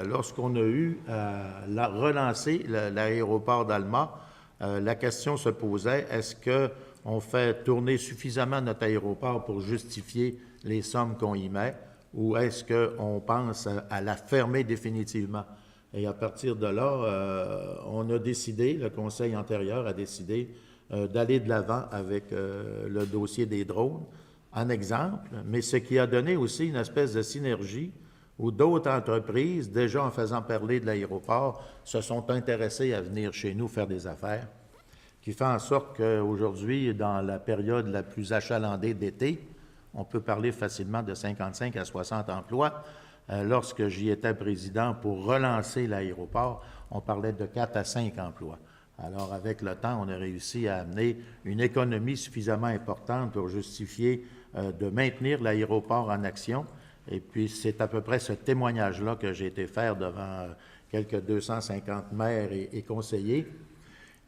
Lorsqu'on a eu à relancer l'aéroport d'Alma, la question se posait, est-ce qu'on fait tourner suffisamment notre aéroport pour justifier les sommes qu'on y met, ou est-ce qu'on pense à la fermer définitivement? Et à partir de là, on a décidé, le conseil antérieur a décidé d'aller de l'avant avec le dossier des drones, en exemple, mais ce qui a donné aussi une espèce de synergie où d'autres entreprises, déjà en faisant parler de l'aéroport, se sont intéressées à venir chez nous faire des affaires, qui fait en sorte qu'aujourd'hui, dans la période la plus achalandée d'été, on peut parler facilement de 55 à 60 emplois. Lorsque j'y étais président pour relancer l'aéroport, on parlait de 4 à 5 emplois. Alors, avec le temps, on a réussi à amener une économie suffisamment importante pour justifier de maintenir l'aéroport en action. Et puis, c'est à peu près ce témoignage-là que j'ai été faire devant quelques 250 maires et conseillers,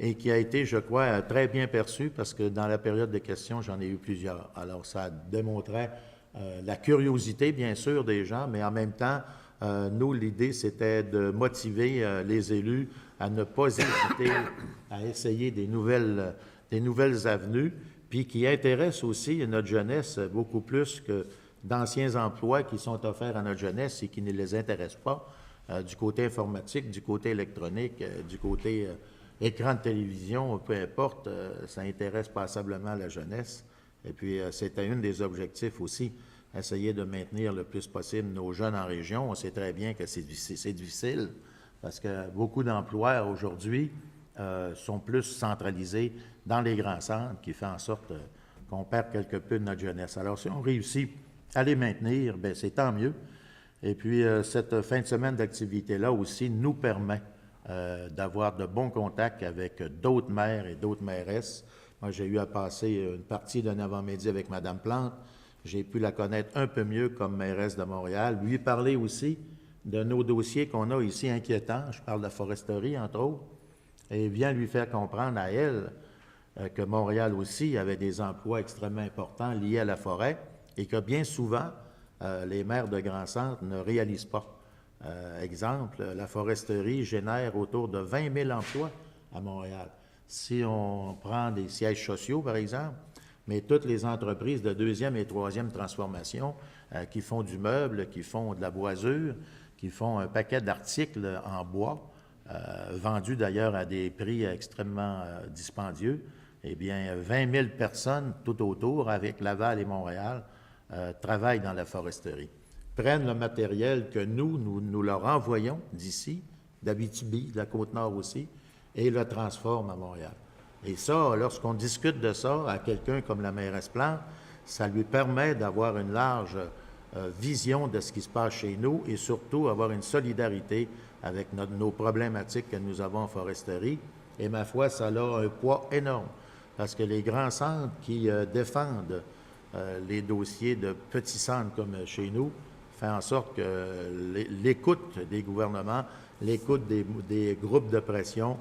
et qui a été, je crois, très bien perçu, parce que dans la période de questions, j'en ai eu plusieurs. Alors, ça démontrait la curiosité, bien sûr, des gens, mais en même temps, nous, l'idée, c'était de motiver les élus à ne pas hésiter à essayer des nouvelles avenues, puis qui intéressent aussi notre jeunesse beaucoup plus que d'anciens emplois qui sont offerts à notre jeunesse et qui ne les intéressent pas, du côté informatique, du côté électronique, du côté écran de télévision, peu importe, ça intéresse passablement la jeunesse. Et puis, c'était un des objectifs aussi, essayer de maintenir le plus possible nos jeunes en région. On sait très bien que c'est difficile, parce que beaucoup d'emplois aujourd'hui sont plus centralisés dans les grands centres, qui fait en sorte qu'on perd quelque peu de notre jeunesse. Alors, si on réussit à les maintenir, bien, c'est tant mieux. Et puis, cette fin de semaine d'activité-là aussi nous permet d'avoir de bons contacts avec d'autres maires et d'autres mairesses. Moi, j'ai eu à passer une partie d'un avant-midi avec Mme Plante. J'ai pu la connaître un peu mieux comme mairesse de Montréal, lui parler aussi de nos dossiers qu'on a ici inquiétants. Je parle de la foresterie, entre autres, et bien lui faire comprendre à elle que Montréal aussi avait des emplois extrêmement importants liés à la forêt et que bien souvent, les maires de grands centres ne réalisent pas. Exemple, la foresterie génère autour de 20 000 emplois à Montréal. Si on prend des sièges sociaux, par exemple, mais toutes les entreprises de deuxième et troisième transformation qui font du meuble, qui font de la boisure, qui font un paquet d'articles en bois, vendus d'ailleurs à des prix extrêmement dispendieux, eh bien, 20 000 personnes tout autour, avec Laval et Montréal, travaillent dans la foresterie. Prennent le matériel que nous leur envoyons d'ici, d'Abitibi, de la Côte-Nord aussi, et le transforment à Montréal. Et ça, lorsqu'on discute de ça à quelqu'un comme la mairesse Plante, ça lui permet d'avoir une large vision de ce qui se passe chez nous et surtout avoir une solidarité avec nos problématiques que nous avons en foresterie. Et ma foi, ça a un poids énorme parce que les grands centres qui défendent les dossiers de petits centres comme chez nous fait en sorte que l'écoute des gouvernements, l'écoute des groupes de pression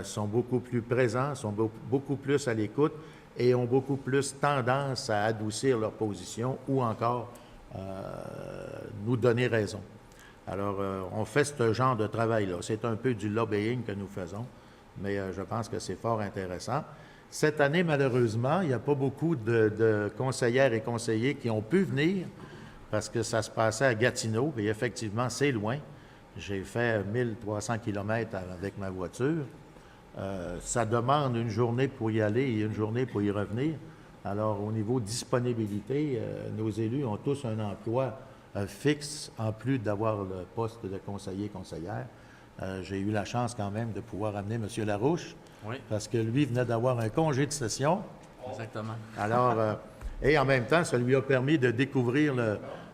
sont beaucoup plus présents, sont beaucoup plus à l'écoute et ont beaucoup plus tendance à adoucir leur position ou encore nous donner raison. Alors, on fait ce genre de travail-là. C'est un peu du lobbying que nous faisons, mais je pense que c'est fort intéressant. Cette année, malheureusement, il n'y a pas beaucoup de conseillères et conseillers qui ont pu venir parce que ça se passait à Gatineau, et effectivement, c'est loin. J'ai fait 1300 km avec ma voiture. Ça demande une journée pour y aller et une journée pour y revenir. Alors, au niveau disponibilité, nos élus ont tous un emploi fixe, en plus d'avoir le poste de conseiller-conseillère. J'ai eu la chance quand même de pouvoir amener M. Larouche, Oui. parce que lui venait d'avoir un congé de session. Exactement. Alors, et en même temps, ça lui a permis de découvrir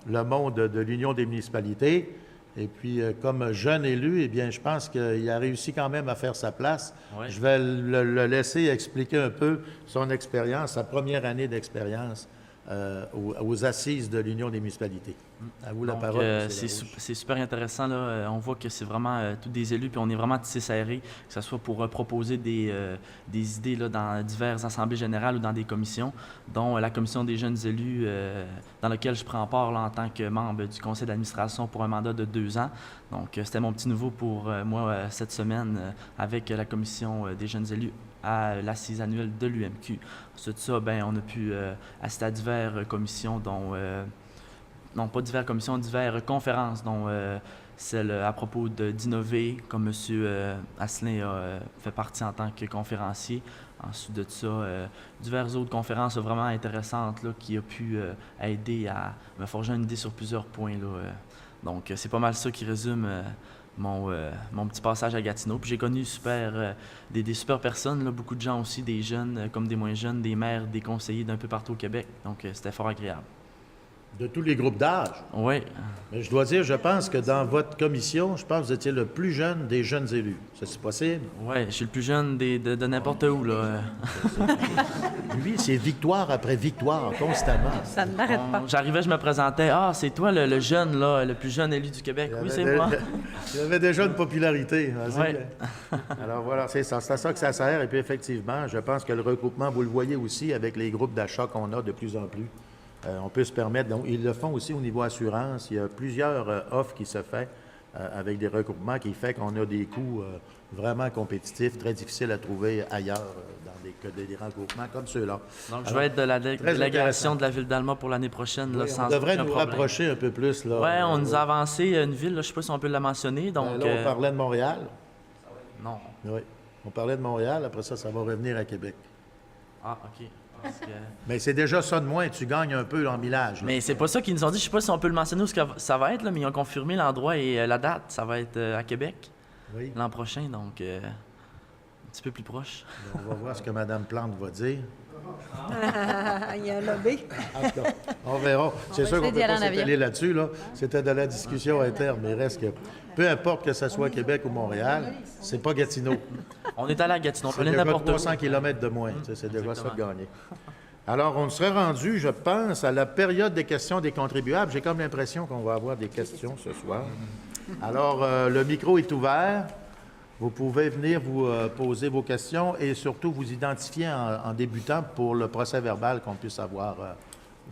le monde de l'Union des municipalités. Et puis, comme jeune élu, eh bien, je pense qu'il a réussi quand même à faire sa place. Oui. Je vais le laisser expliquer un peu son expérience, sa première année d'expérience aux assises de l'Union des municipalités. À vous la Donc, parole, M. c'est Larouche. c'est super intéressant. Là. On voit que c'est vraiment tous des élus, puis on est vraiment tissé serré, que ce soit pour proposer des idées là, dans diverses assemblées générales ou dans des commissions, dont la commission des jeunes élus, dans laquelle je prends part là, en tant que membre du conseil d'administration pour un mandat de 2 ans. Donc, c'était mon petit nouveau pour moi cette semaine avec la commission des jeunes élus à l'assise annuelle de l'UMQ. Ensuite de ça, bien, on a pu assister à diverses commissions, dont non pas diverses commissions, diverses conférences, dont celle à propos d'innover, comme M. Asselin fait partie en tant que conférencier. Ensuite de ça, diverses autres conférences vraiment intéressantes là, qui ont pu aider à me forger une idée sur plusieurs points. Là, Donc, c'est pas mal ça qui résume mon petit passage à Gatineau. Puis j'ai connu des super personnes, là, beaucoup de gens aussi, des jeunes comme des moins jeunes, des maires, des conseillers d'un peu partout au Québec. Donc, c'était fort agréable. De tous les groupes d'âge. Oui. Mais je dois dire, je pense que dans votre commission, je pense que vous étiez le plus jeune des jeunes élus. Ça, c'est possible? Oui, je suis le plus jeune de n'importe où, là. Lui, c'est victoire après victoire, constamment. Ça ne l'arrête pas. J'arrivais, je me présentais. Ah, c'est toi le jeune, là, le plus jeune élu du Québec. Oui, c'est moi. Il avait déjà une popularité. Hein, Ouais. Alors voilà, c'est ça. C'est à ça que ça sert. Et puis effectivement, je pense que le regroupement, vous le voyez aussi avec les groupes d'achat qu'on a de plus en plus. On peut se permettre, donc ils le font aussi au niveau assurance. Il y a plusieurs offres qui se font avec des regroupements qui fait qu'on a des coûts vraiment compétitifs, très difficiles à trouver ailleurs dans des regroupements comme ceux-là. Donc, je vais être de la délégation de la Ville d'Alma pour l'année prochaine, là, Oui, sans on devrait aucun nous problème. rapprocher un peu plus. Là. Oui, on nous a avancé une ville, là, je ne sais pas si on peut la mentionner. Donc, Là, on parlait de Montréal. non. Oui, on parlait de Montréal. Après ça, ça va revenir à Québec. Ah, OK. Parce que... Mais c'est déjà ça de moins. Tu gagnes un peu en millage. Là. Mais c'est pas ça qu'ils nous ont dit. Je sais pas si on peut le mentionner où ça va être, là, mais ils ont confirmé l'endroit et la date. Ça va être à Québec Oui. l'an prochain, donc un petit peu plus proche. On va voir ce que Mme Plante va dire. Il y a un lobby. En tout cas, on verra. C'est sûr qu'on essayer ne d'y peut aller pas en avion. s'étaler là-dessus. Là. C'était de la discussion interne, mais il reste que peu importe que ce soit Québec ou Montréal, c'est pas Gatineau. On est allé à Gatineau, on peut C'est aller déjà n'importe où. 300 km de moins. C'est déjà ça de gagner. Alors, on serait rendu, je pense, à la période des questions des contribuables. J'ai comme l'impression qu'on va avoir des questions ce soir. Alors, le micro est ouvert. Vous pouvez venir vous poser vos questions et surtout vous identifier en débutant pour le procès-verbal, qu'on puisse avoir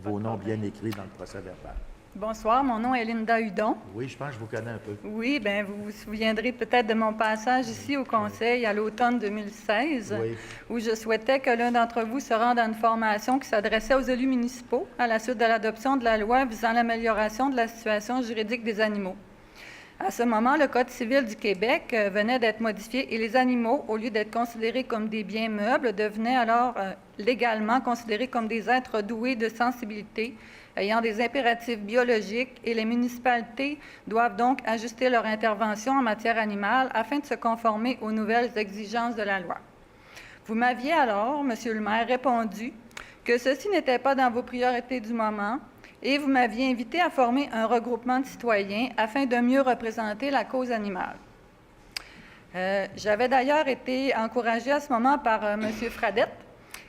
vos noms bien écrits dans le procès-verbal. Bonsoir, mon nom est Linda Hudon. Oui, je pense que je vous connais un peu. Oui, bien, vous vous souviendrez peut-être de mon passage ici au Conseil à l'automne 2016, Oui. où je souhaitais que l'un d'entre vous se rende à une formation qui s'adressait aux élus municipaux à la suite de l'adoption de la loi visant l'amélioration de la situation juridique des animaux. À ce moment, le Code civil du Québec venait d'être modifié et les animaux, au lieu d'être considérés comme des biens meubles, devenaient alors légalement considérés comme des êtres doués de sensibilité, ayant des impératifs biologiques, et les municipalités doivent donc ajuster leur intervention en matière animale afin de se conformer aux nouvelles exigences de la loi. Vous m'aviez alors, Monsieur le maire, répondu que ceci n'était pas dans vos priorités du moment et vous m'aviez invité à former un regroupement de citoyens afin de mieux représenter la cause animale. J'avais d'ailleurs été encouragée à ce moment par M. Fradette,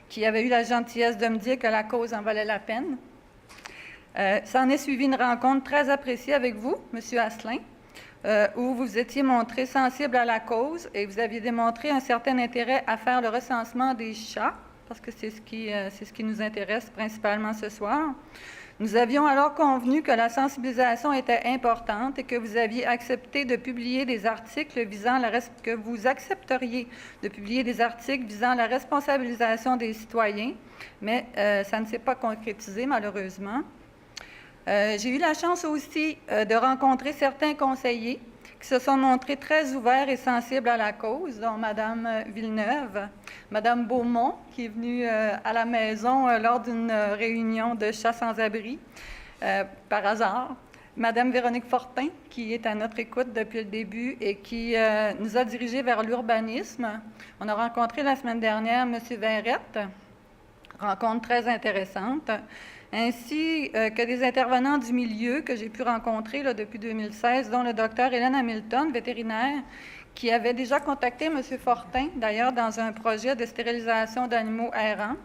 qui avait eu la gentillesse de me dire que la cause en valait la peine. S'en est suivi une rencontre très appréciée avec vous, M. Asselin, où vous étiez montré sensible à la cause et vous aviez démontré un certain intérêt à faire le recensement des chats, parce que c'est ce qui nous intéresse principalement ce soir. Nous avions alors convenu que la sensibilisation était importante et que vous aviez accepté de publier des articles visant que vous accepteriez de publier des articles visant la responsabilisation des citoyens, mais ça ne s'est pas concrétisé malheureusement. J'ai eu la chance aussi de rencontrer certains conseillers qui se sont montrés très ouverts et sensibles à la cause, dont Mme Villeneuve, Mme Beaumont, qui est venue à la maison lors d'une réunion de chats sans-abri, par hasard, Mme Véronique Fortin, qui est à notre écoute depuis le début et qui nous a dirigés vers l'urbanisme. On a rencontré la semaine dernière M. Verrette, rencontre très intéressante, ainsi que des intervenants du milieu que j'ai pu rencontrer là, depuis 2016, dont le docteur Hélène Hamilton, vétérinaire, qui avait déjà contacté M. Fortin, d'ailleurs, dans un projet de stérilisation d'animaux errants.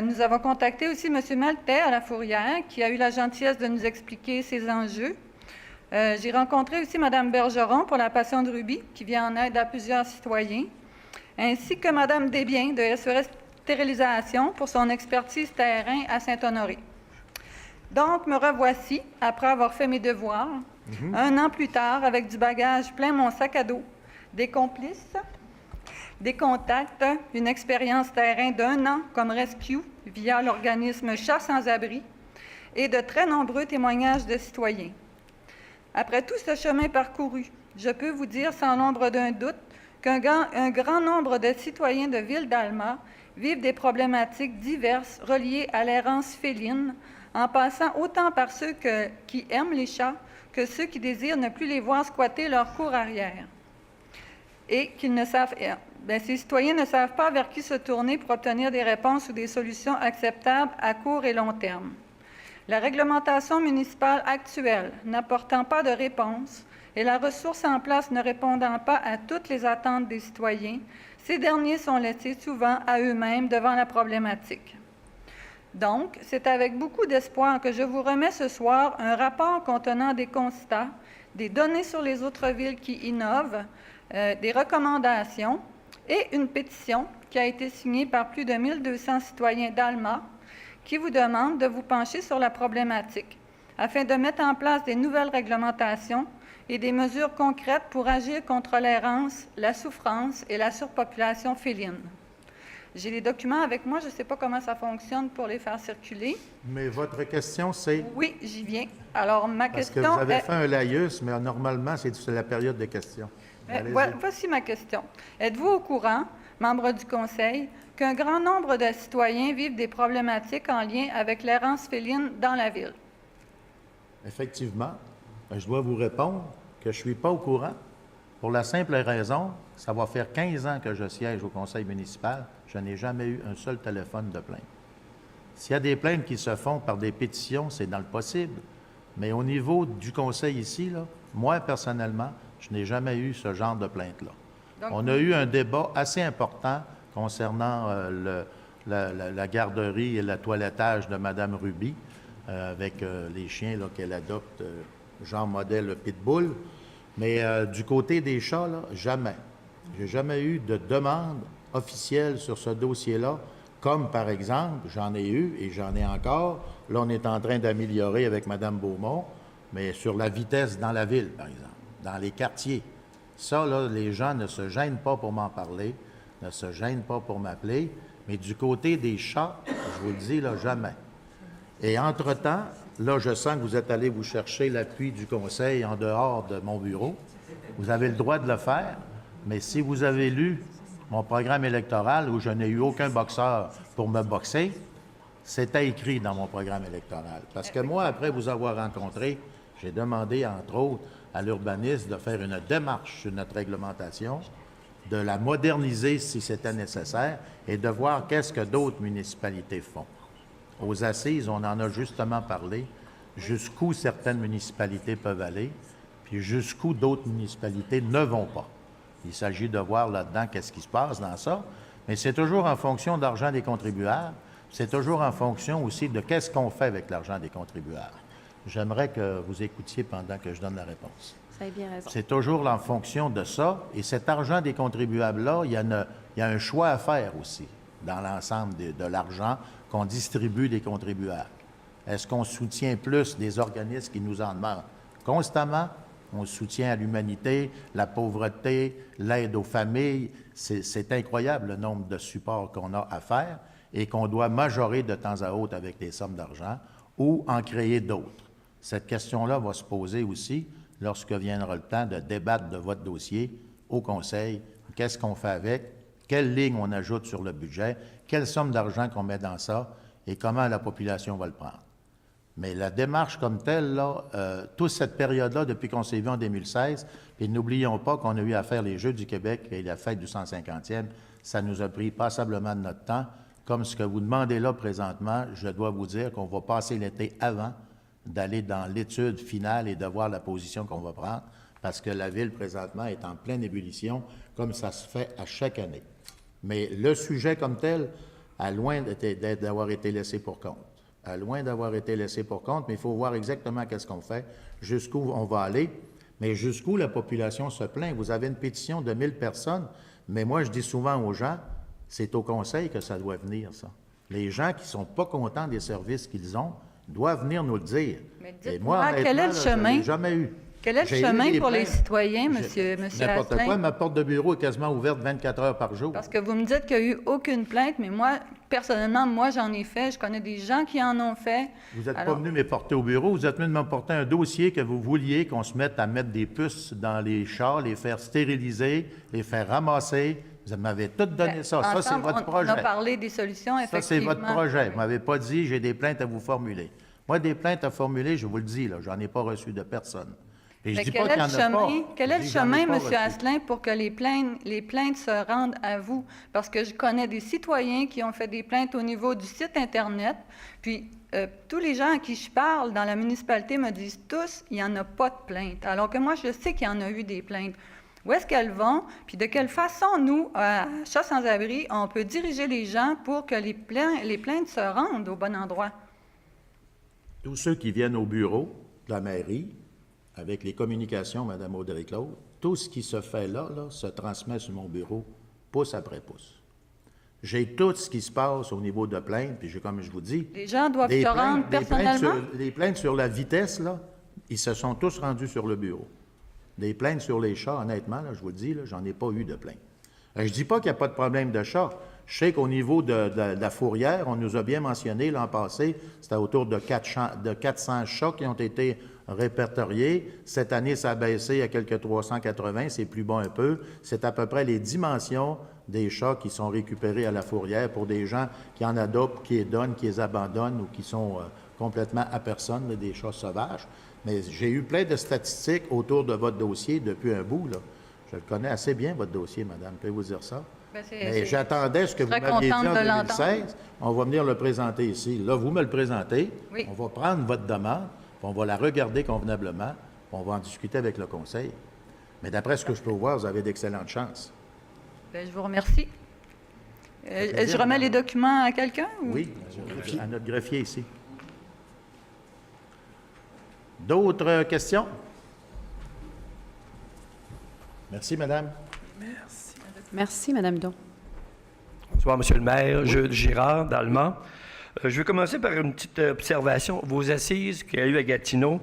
Nous avons contacté aussi M. Maltais à La Fourrière, qui a eu la gentillesse de nous expliquer ses enjeux. J'ai rencontré aussi Mme Bergeron pour la Passion de Ruby, qui vient en aide à plusieurs citoyens, ainsi que Mme Desbiens de SES Stérilisation pour son expertise terrain à Saint-Honoré. Donc, me revoici, après avoir fait mes devoirs, un an plus tard, avec du bagage plein mon sac à dos, des complices, des contacts, une expérience terrain d'1 an comme rescue via l'organisme Chats sans-abri et de très nombreux témoignages de citoyens. Après tout ce chemin parcouru, je peux vous dire sans l'ombre d'un doute qu'un grand nombre de citoyens de Ville-d'Alma vivent des problématiques diverses reliées à l'errance féline, en passant autant par ceux qui aiment les chats que ceux qui désirent ne plus les voir squatter leur cour arrière. Et qu'ils ne savent, ces citoyens ne savent pas vers qui se tourner pour obtenir des réponses ou des solutions acceptables à court et long terme. La réglementation municipale actuelle n'apportant pas de réponse et la ressource en place ne répondant pas à toutes les attentes des citoyens, ces derniers sont laissés souvent à eux-mêmes devant la problématique. Donc, c'est avec beaucoup d'espoir que je vous remets ce soir un rapport contenant des constats, des données sur les autres villes qui innovent, des recommandations et une pétition qui a été signée par plus de 1200 citoyens d'Alma qui vous demandent de vous pencher sur la problématique afin de mettre en place des nouvelles réglementations et des mesures concrètes pour agir contre l'errance, la souffrance et la surpopulation féline. J'ai les documents avec moi, je ne sais pas comment ça fonctionne pour les faire circuler. Mais votre question, c'est... Oui, j'y viens. Alors, ma Parce question que vous avez est... fait un laïus, mais normalement, c'est la période de questions. Allez-y. Voici ma question. Êtes-vous au courant, membre du Conseil, qu'un grand nombre de citoyens vivent des problématiques en lien avec l'errance féline dans la ville? Effectivement, je dois vous répondre que je ne suis pas au courant. Pour la simple raison, ça va faire 15 ans que je siège au conseil municipal, je n'ai jamais eu un seul téléphone de plainte. S'il y a des plaintes qui se font par des pétitions, c'est dans le possible. Mais au niveau du conseil ici, là, moi, personnellement, je n'ai jamais eu ce genre de plainte-là. Donc, on a eu un débat assez important concernant la garderie et le toilettage de Mme Ruby, avec les chiens qu'elle adopte, genre modèle pitbull. Mais du côté des chats, là, jamais. J'ai jamais eu de demande officielle sur ce dossier-là, comme par exemple, j'en ai eu et j'en ai encore. Là, on est en train d'améliorer avec Mme Beaumont, mais sur la vitesse dans la ville, par exemple, dans les quartiers. Ça, là, les gens ne se gênent pas pour m'en parler, ne se gênent pas pour m'appeler, mais du côté des chats, je vous le dis, là, jamais. Et entre-temps, là, je sens que vous êtes allé vous chercher l'appui du conseil en dehors de mon bureau. Vous avez le droit de le faire, mais si vous avez lu mon programme électoral où je n'ai eu aucun boxeur pour me boxer, c'était écrit dans mon programme électoral. Parce que moi, après vous avoir rencontré, j'ai demandé, entre autres, à l'urbaniste de faire une démarche sur notre réglementation, de la moderniser si c'était nécessaire et de voir qu'est-ce que d'autres municipalités font. Aux assises, on en a justement parlé, jusqu'où certaines municipalités peuvent aller, puis jusqu'où d'autres municipalités ne vont pas. Il s'agit de voir là-dedans qu'est-ce qui se passe dans ça, mais c'est toujours en fonction de l'argent des contribuables, c'est toujours en fonction aussi de qu'est-ce qu'on fait avec l'argent des contribuables. J'aimerais que vous écoutiez pendant que je donne la réponse. Vous avez bien raison. C'est toujours en fonction de ça, et cet argent des contribuables-là, il y a un choix à faire aussi dans l'ensemble de l'argent qu'on distribue des contribuables. Est-ce qu'on soutient plus des organismes qui nous en demandent constamment? On soutient à l'humanité, la pauvreté, l'aide aux familles. C'est incroyable le nombre de supports qu'on a à faire et qu'on doit majorer de temps à autre avec des sommes d'argent ou en créer d'autres. Cette question-là va se poser aussi lorsque viendra le temps de débattre de votre dossier au Conseil. Qu'est-ce qu'on fait avec? Quelle ligne on ajoute sur le budget? Quelle somme d'argent qu'on met dans ça? Et comment la population va le prendre? Mais la démarche comme telle, là, toute cette période-là, depuis qu'on s'est vu en 2016, puis n'oublions pas qu'on a eu à faire les Jeux du Québec et la fête du 150e, ça nous a pris passablement de notre temps. Comme ce que vous demandez là présentement, je dois vous dire qu'on va passer l'été avant d'aller dans l'étude finale et de voir la position qu'on va prendre, parce que la Ville, présentement, est en pleine ébullition, comme ça se fait à chaque année. Mais le sujet comme tel, à loin d'avoir été laissé pour compte. À loin d'avoir été laissé pour compte, mais il faut voir exactement qu'est-ce qu'on fait, jusqu'où on va aller, mais jusqu'où la population se plaint. Vous avez une pétition de 1000 personnes, mais moi, je dis souvent aux gens, c'est au Conseil que ça doit venir, ça. Les gens qui ne sont pas contents des services qu'ils ont doivent venir nous le dire. Mais Et moi, dites-moi, quel est le je chemin? l'ai jamais eu. Quel est le J'ai eu chemin des pour les plaintes. citoyens, monsieur N'importe Asselin? quoi, ma porte de bureau est quasiment ouverte 24 heures par jour. Parce que vous me dites qu'il n'y a eu aucune plainte, mais moi, personnellement, moi, j'en ai fait. Je connais des gens qui en ont fait. Vous n'êtes pas Alors, venu me porter au bureau, vous êtes venu me porter un dossier que vous vouliez qu'on se mette à mettre des puces dans les chars, les faire stériliser, les faire ramasser. Vous m'avez tout donné ça. Ça, c'est ensemble, votre projet. On a parlé des solutions, Ça, effectivement. c'est votre projet. Vous ne m'avez pas dit, j'ai des plaintes à vous formuler. Moi, des plaintes à formuler, je vous le dis, là, j'en ai pas reçu de personne. Et je Mais dis quel pas qu'il est n'y le en a pas. chemin, quel est Je le dis, j'en ai chemin, pas M. reçu. Asselin, pour que les plaintes se rendent à vous? Parce que je connais des citoyens qui ont fait des plaintes au niveau du site Internet, puis tous les gens à qui je parle dans la municipalité me disent tous, il n'y en a pas de plaintes. Alors que moi, je sais qu'il y en a eu des plaintes. Où est-ce qu'elles vont? Puis de quelle façon, nous, à Chat sans abri, on peut diriger les gens pour que les plaintes se rendent au bon endroit? Tous ceux qui viennent au bureau de la mairie, avec les communications, Mme Audrey-Claude, tout ce qui se fait là, se transmet sur mon bureau, pouce après pouce. J'ai tout ce qui se passe au niveau de plaintes, puis comme je vous dis... Les gens doivent se rendre personnellement? Les plaintes sur la vitesse, là, ils se sont tous rendus sur le bureau. Des plaintes sur les chats, honnêtement, là, je vous le dis, là, j'en ai pas eu de plaintes. Je ne dis pas qu'il n'y a pas de problème de chats. Je sais qu'au niveau de la fourrière, on nous a bien mentionné l'an passé, c'était autour de 400 chats qui ont été répertoriés. Cette année, ça a baissé à quelques 380, c'est plus bas un peu. C'est à peu près les dimensions des chats qui sont récupérés à la fourrière pour des gens qui en adoptent, qui les donnent, qui les abandonnent ou qui sont complètement à personne, là, des chats sauvages. Mais j'ai eu plein de statistiques autour de votre dossier depuis un bout, là. Je le connais assez bien, votre dossier, madame, je peux vous dire ça. Mais j'attendais ce que vous m'aviez dit en 2016. On va venir le présenter ici. Là, vous me le présentez. Oui. On va prendre votre demande, puis on va la regarder convenablement, puis on va en discuter avec le conseil. Mais d'après ce que je peux voir, vous avez d'excellentes chances. Bien, je vous remercie. Je remets les documents à quelqu'un? Ou? Oui, à notre greffier ici. D'autres questions? Merci, madame. Merci, Mme Hudon. Bonsoir, Monsieur le maire. Jules Girard, d'Allemand. Je vais commencer par une petite observation. Vos assises qu'il y a eu à Gatineau,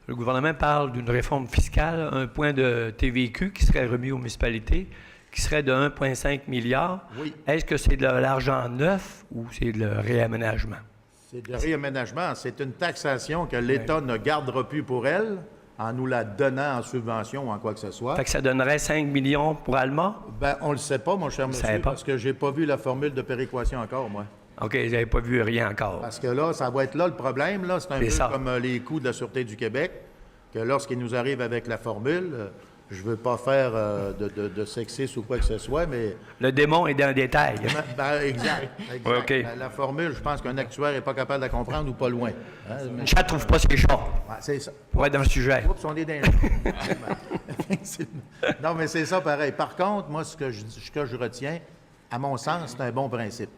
le gouvernement parle d'une réforme fiscale, un point de TVQ qui serait remis aux municipalités, qui serait de 1,5 milliard. Oui. Est-ce que c'est de l'argent neuf ou c'est de le réaménagement? C'est de réaménagement. C'est une taxation que l'État ne gardera plus pour elle en nous la donnant en subvention ou en quoi que ce soit. Fait que ça donnerait 5 millions pour Alma? Ben, on le sait pas, mon cher monsieur, parce que j'ai pas vu la formule de péréquation encore, moi. OK, vous n'avez pas vu rien encore. Parce que là, ça va être là le problème, là. C'est un peu comme les coûts de la Sûreté du Québec, que lorsqu'ils nous arrivent avec la formule, je veux pas faire de sexisme ou quoi que ce soit, mais... Le démon est dans le détail. Ben, exact. Ouais, OK. La formule, je pense qu'un actuaire n'est pas capable de la comprendre ou pas loin. Hein, Le chat ne trouve pas ses chats. Ouais, c'est ça. Pour être dans le sujet. Oups, on est dans Non, mais c'est ça pareil. Par contre, moi, ce que je retiens, à mon sens, c'est un bon principe.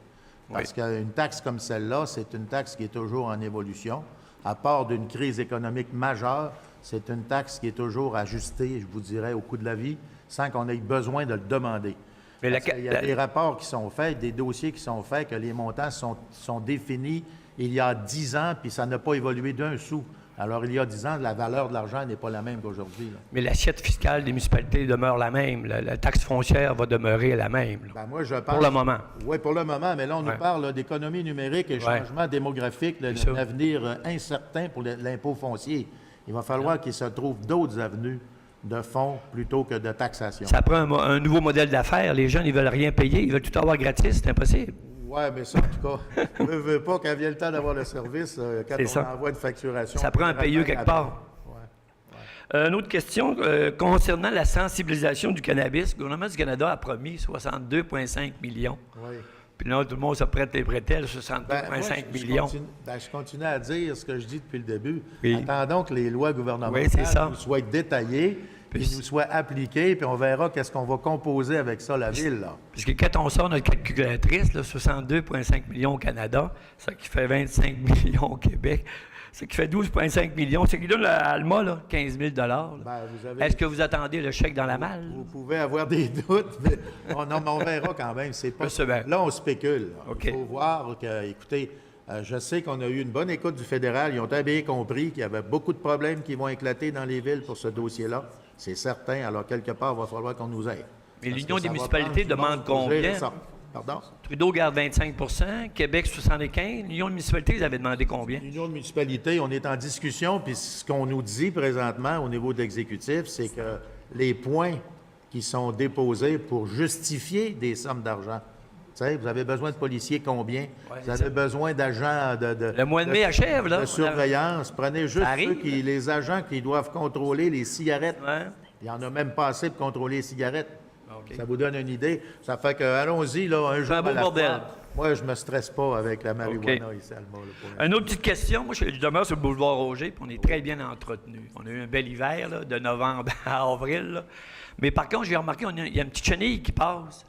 Parce qu'une taxe comme celle-là, c'est une taxe qui est toujours en évolution. À part d'une crise économique majeure, c'est une taxe qui est toujours ajustée, je vous dirais, au coût de la vie, sans qu'on ait besoin de le demander. Mais il y a des rapports qui sont faits, des dossiers qui sont faits, que les montants sont définis il y a 10 ans, puis ça n'a pas évolué d'un sou. Alors, il y a 10 ans, la valeur de l'argent n'est pas la même qu'aujourd'hui. Mais l'assiette fiscale des municipalités demeure la même. La taxe foncière va demeurer la même. Ben moi, je pense, pour le moment. Oui, pour le moment. Mais là, on nous parle d'économie numérique et changement démographique, d'un avenir incertain pour l'impôt foncier. Il va falloir qu'il se trouve d'autres avenues de fonds plutôt que de taxation. Ça prend un nouveau modèle d'affaires. Les jeunes, ils veulent rien payer. Ils veulent tout avoir gratis. C'est impossible. Oui, mais ça, en tout cas, on ne veut pas quand vient le temps d'avoir le service, quand on envoie une facturation. Ça prend un payeux quelque part. Une autre question, concernant la sensibilisation du cannabis, le gouvernement du Canada a promis 62,5 millions. Oui. Puis là, tout le monde se prête les bretelles, 62,5 millions. Je continue à dire ce que je dis depuis le début. Oui. Attendons que les lois gouvernementales nous soient détaillées, puis nous soient appliquées, puis on verra qu'est-ce qu'on va composer avec ça, la ville. Là. Puisque quand on sort notre calculatrice, 62,5 millions au Canada, ça qui fait 25 millions au Québec, ça qui fait 12,5 millions, c'est qui donne à Alma là, 15 000 Est-ce que vous attendez le chèque dans la malle? Vous pouvez avoir des doutes, mais on verra quand même. C'est pas... Là, on spécule. Il faut voir que, écoutez, je sais qu'on a eu une bonne écoute du fédéral. Ils ont très bien compris qu'il y avait beaucoup de problèmes qui vont éclater dans les villes pour ce dossier-là. C'est certain. Alors, quelque part, il va falloir qu'on nous aide. Mais l'Union des municipalités demande combien? Pardon? Trudeau garde 25 Québec 75 l'Union des municipalités, ils avaient demandé combien? L'Union des municipalités, on est en discussion, puis ce qu'on nous dit présentement au niveau de l'exécutif, c'est que les points qui sont déposés pour justifier des sommes d'argent, Tu sais, vous avez besoin de policiers combien? Ouais, Vous avez besoin d'agents Le mois de mai achève, là. de surveillance. Prenez juste Ça arrive. les agents qui doivent contrôler les cigarettes. Ouais. Il n'y en a même pas assez pour contrôler les cigarettes. OK. Ça vous donne une idée. Ça fait que, allons-y, là, un jour un beau à la bordel. fois. Moi, je me stresse pas avec la marijuana ici, Alma. Là, pour l'instant. Une autre petite question. Moi, je demeure sur le boulevard Roger, puis on est très bien entretenu. On a eu un bel hiver, là, de novembre à avril. Là. Mais par contre, j'ai remarqué il y a une petite chenille qui passe.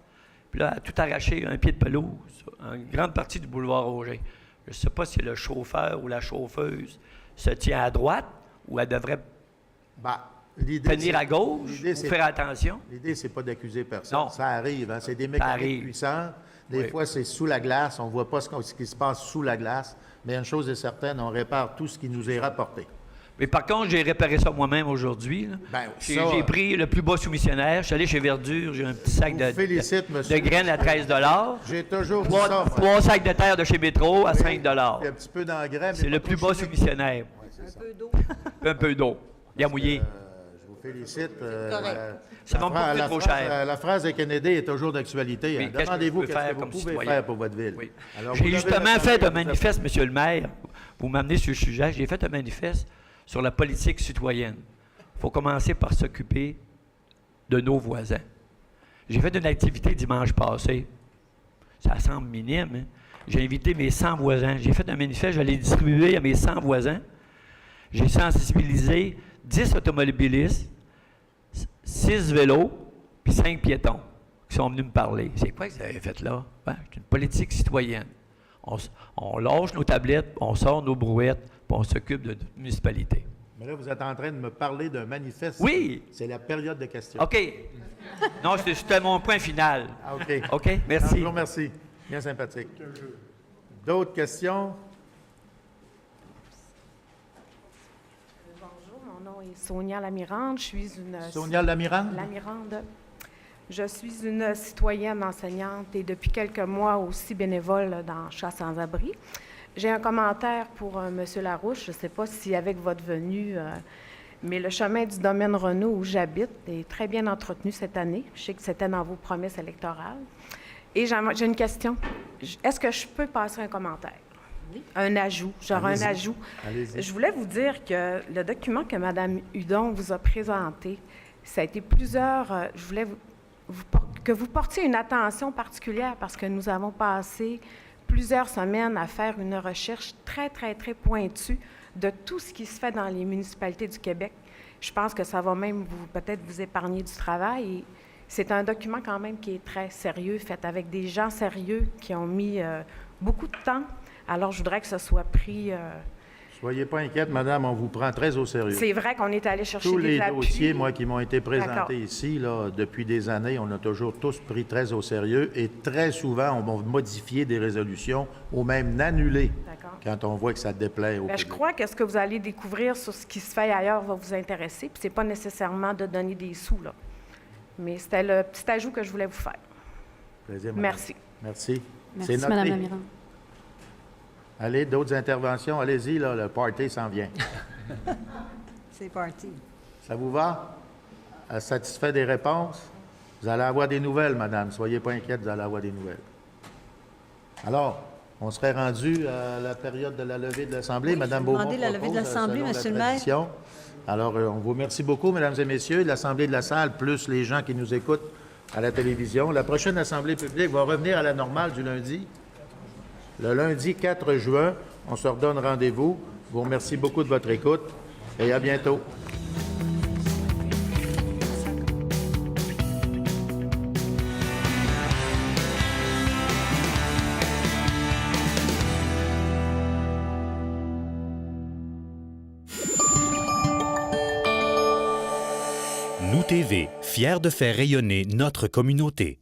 Puis là, elle a tout arraché, un pied de pelouse, une grande partie du boulevard Roger. Je ne sais pas si le chauffeur ou la chauffeuse se tient à droite ou elle devrait Bah, l'idée, tenir à gauche l'idée, ou c'est- faire attention. L'idée, c'est pas d'accuser personne. Non. Ça arrive. Hein? C'est des mécaniques arrive. puissants. Des Oui. fois, c'est sous la glace. On ne voit pas ce qui se passe sous la glace. Mais une chose est certaine, on répare tout ce qui nous est rapporté. Mais par contre, j'ai réparé ça moi-même aujourd'hui. Là. Ben, J'ai ça, j'ai pris le plus bas soumissionnaire. Je suis allé chez Verdure, j'ai un petit sac Je vous félicite, de monsieur. graines à 13 J'ai toujours dit ça, moi. 3 sacs de terre de chez Métro à 5 Il y a un petit peu d'engrais. mais C'est pas le trop plus bas chimique. soumissionnaire. Un peu d'eau. Bien mouillé. Je vous félicite. Ça va me coûter trop cher. La phrase de Kennedy est toujours d'actualité. Oui, hein. qu'est-ce que Demandez-vous je peux qu'est-ce faire que vous comme pouvez citoyen? faire pour votre ville. Oui. Alors, vous J'ai avez justement la fait un chance de- manifeste, Monsieur le maire. Vous m'amenez sur le sujet. J'ai fait un manifeste sur la politique citoyenne. Il faut commencer par s'occuper de nos voisins. J'ai fait une activité dimanche passé. Ça semble minime, hein? J'ai invité mes 100 voisins. J'ai fait un manifeste, je l'ai distribué à mes 100 voisins. J'ai sensibilisé 10 automobilistes, 6 vélos, puis 5 piétons qui sont venus me parler. C'est quoi que vous avez fait là? Ben, c'est une politique citoyenne. On lâche nos tablettes, on sort nos brouettes, puis on s'occupe de notre municipalité. Mais là, vous êtes en train de me parler d'un manifeste. Oui! C'est la période de questions. OK. Non, c'était mon point final. Ah, OK. OK, Je merci. vous remercie. Bien sympathique. D'autres questions? Bonjour, mon nom est Sonia Lamirande. Je suis une... Sonia Lamirande? Lamirande. Je suis une citoyenne enseignante et depuis quelques mois aussi bénévole dans Chasse sans abri. J'ai un commentaire pour M. Larouche. Je ne sais pas si avec votre venue, mais le chemin du domaine Renault où j'habite est très bien entretenu cette année. Je sais que c'était dans vos promesses électorales. Et j'ai une question. Est-ce que je peux passer un commentaire? Oui. Un ajout. Allez-y. Un ajout. Allez-y. Je voulais vous dire que le document que Mme Hudon vous a présenté, ça a été plusieurs... je voulais que vous portiez une attention particulière parce que nous avons passé plusieurs semaines à faire une recherche très, très, très pointue de tout ce qui se fait dans les municipalités du Québec. Je pense que ça va même peut-être vous épargner du travail. Et c'est un document quand même qui est très sérieux, fait avec des gens sérieux qui ont mis beaucoup de temps. Alors, je voudrais que ce soit pris... Soyez pas inquiète, madame, on vous prend très au sérieux. c'est vrai qu'on est allé chercher Tous des les appuis. dossiers, moi, qui m'ont été D'accord. présentés ici, là, depuis des années, on a toujours tous pris très au sérieux et très souvent, on va modifier des résolutions ou même l'annuler D'accord. quand on voit que ça déplaît au Bien, je public. crois que ce que vous allez découvrir sur ce qui se fait ailleurs va vous intéresser. Puis, ce n'est pas nécessairement de donner des sous, là. Mais c'était le petit ajout que je voulais vous faire. Plaisir, madame. Merci. Merci. Merci, C'est noté. Mme Lamirande. Allez, d'autres interventions? Allez-y, là, le party s'en vient. C'est parti. Ça vous va? Satisfait des réponses? Vous allez avoir des nouvelles, madame. Soyez pas inquiète, vous allez avoir des nouvelles. Alors, on serait rendu à la période de la levée de l'Assemblée. Oui, madame je vais Beaumont demander la levée de propose, l'Assemblée, selon la monsieur le maire. tradition. Alors, on vous remercie beaucoup, mesdames et messieurs, l'Assemblée de la salle, plus les gens qui nous écoutent à la télévision. La prochaine Assemblée publique va revenir à la normale du lundi. Le lundi 4 juin, on se redonne rendez-vous. Je vous remercie beaucoup de votre écoute et à bientôt. Nous TV, fiers de faire rayonner notre communauté.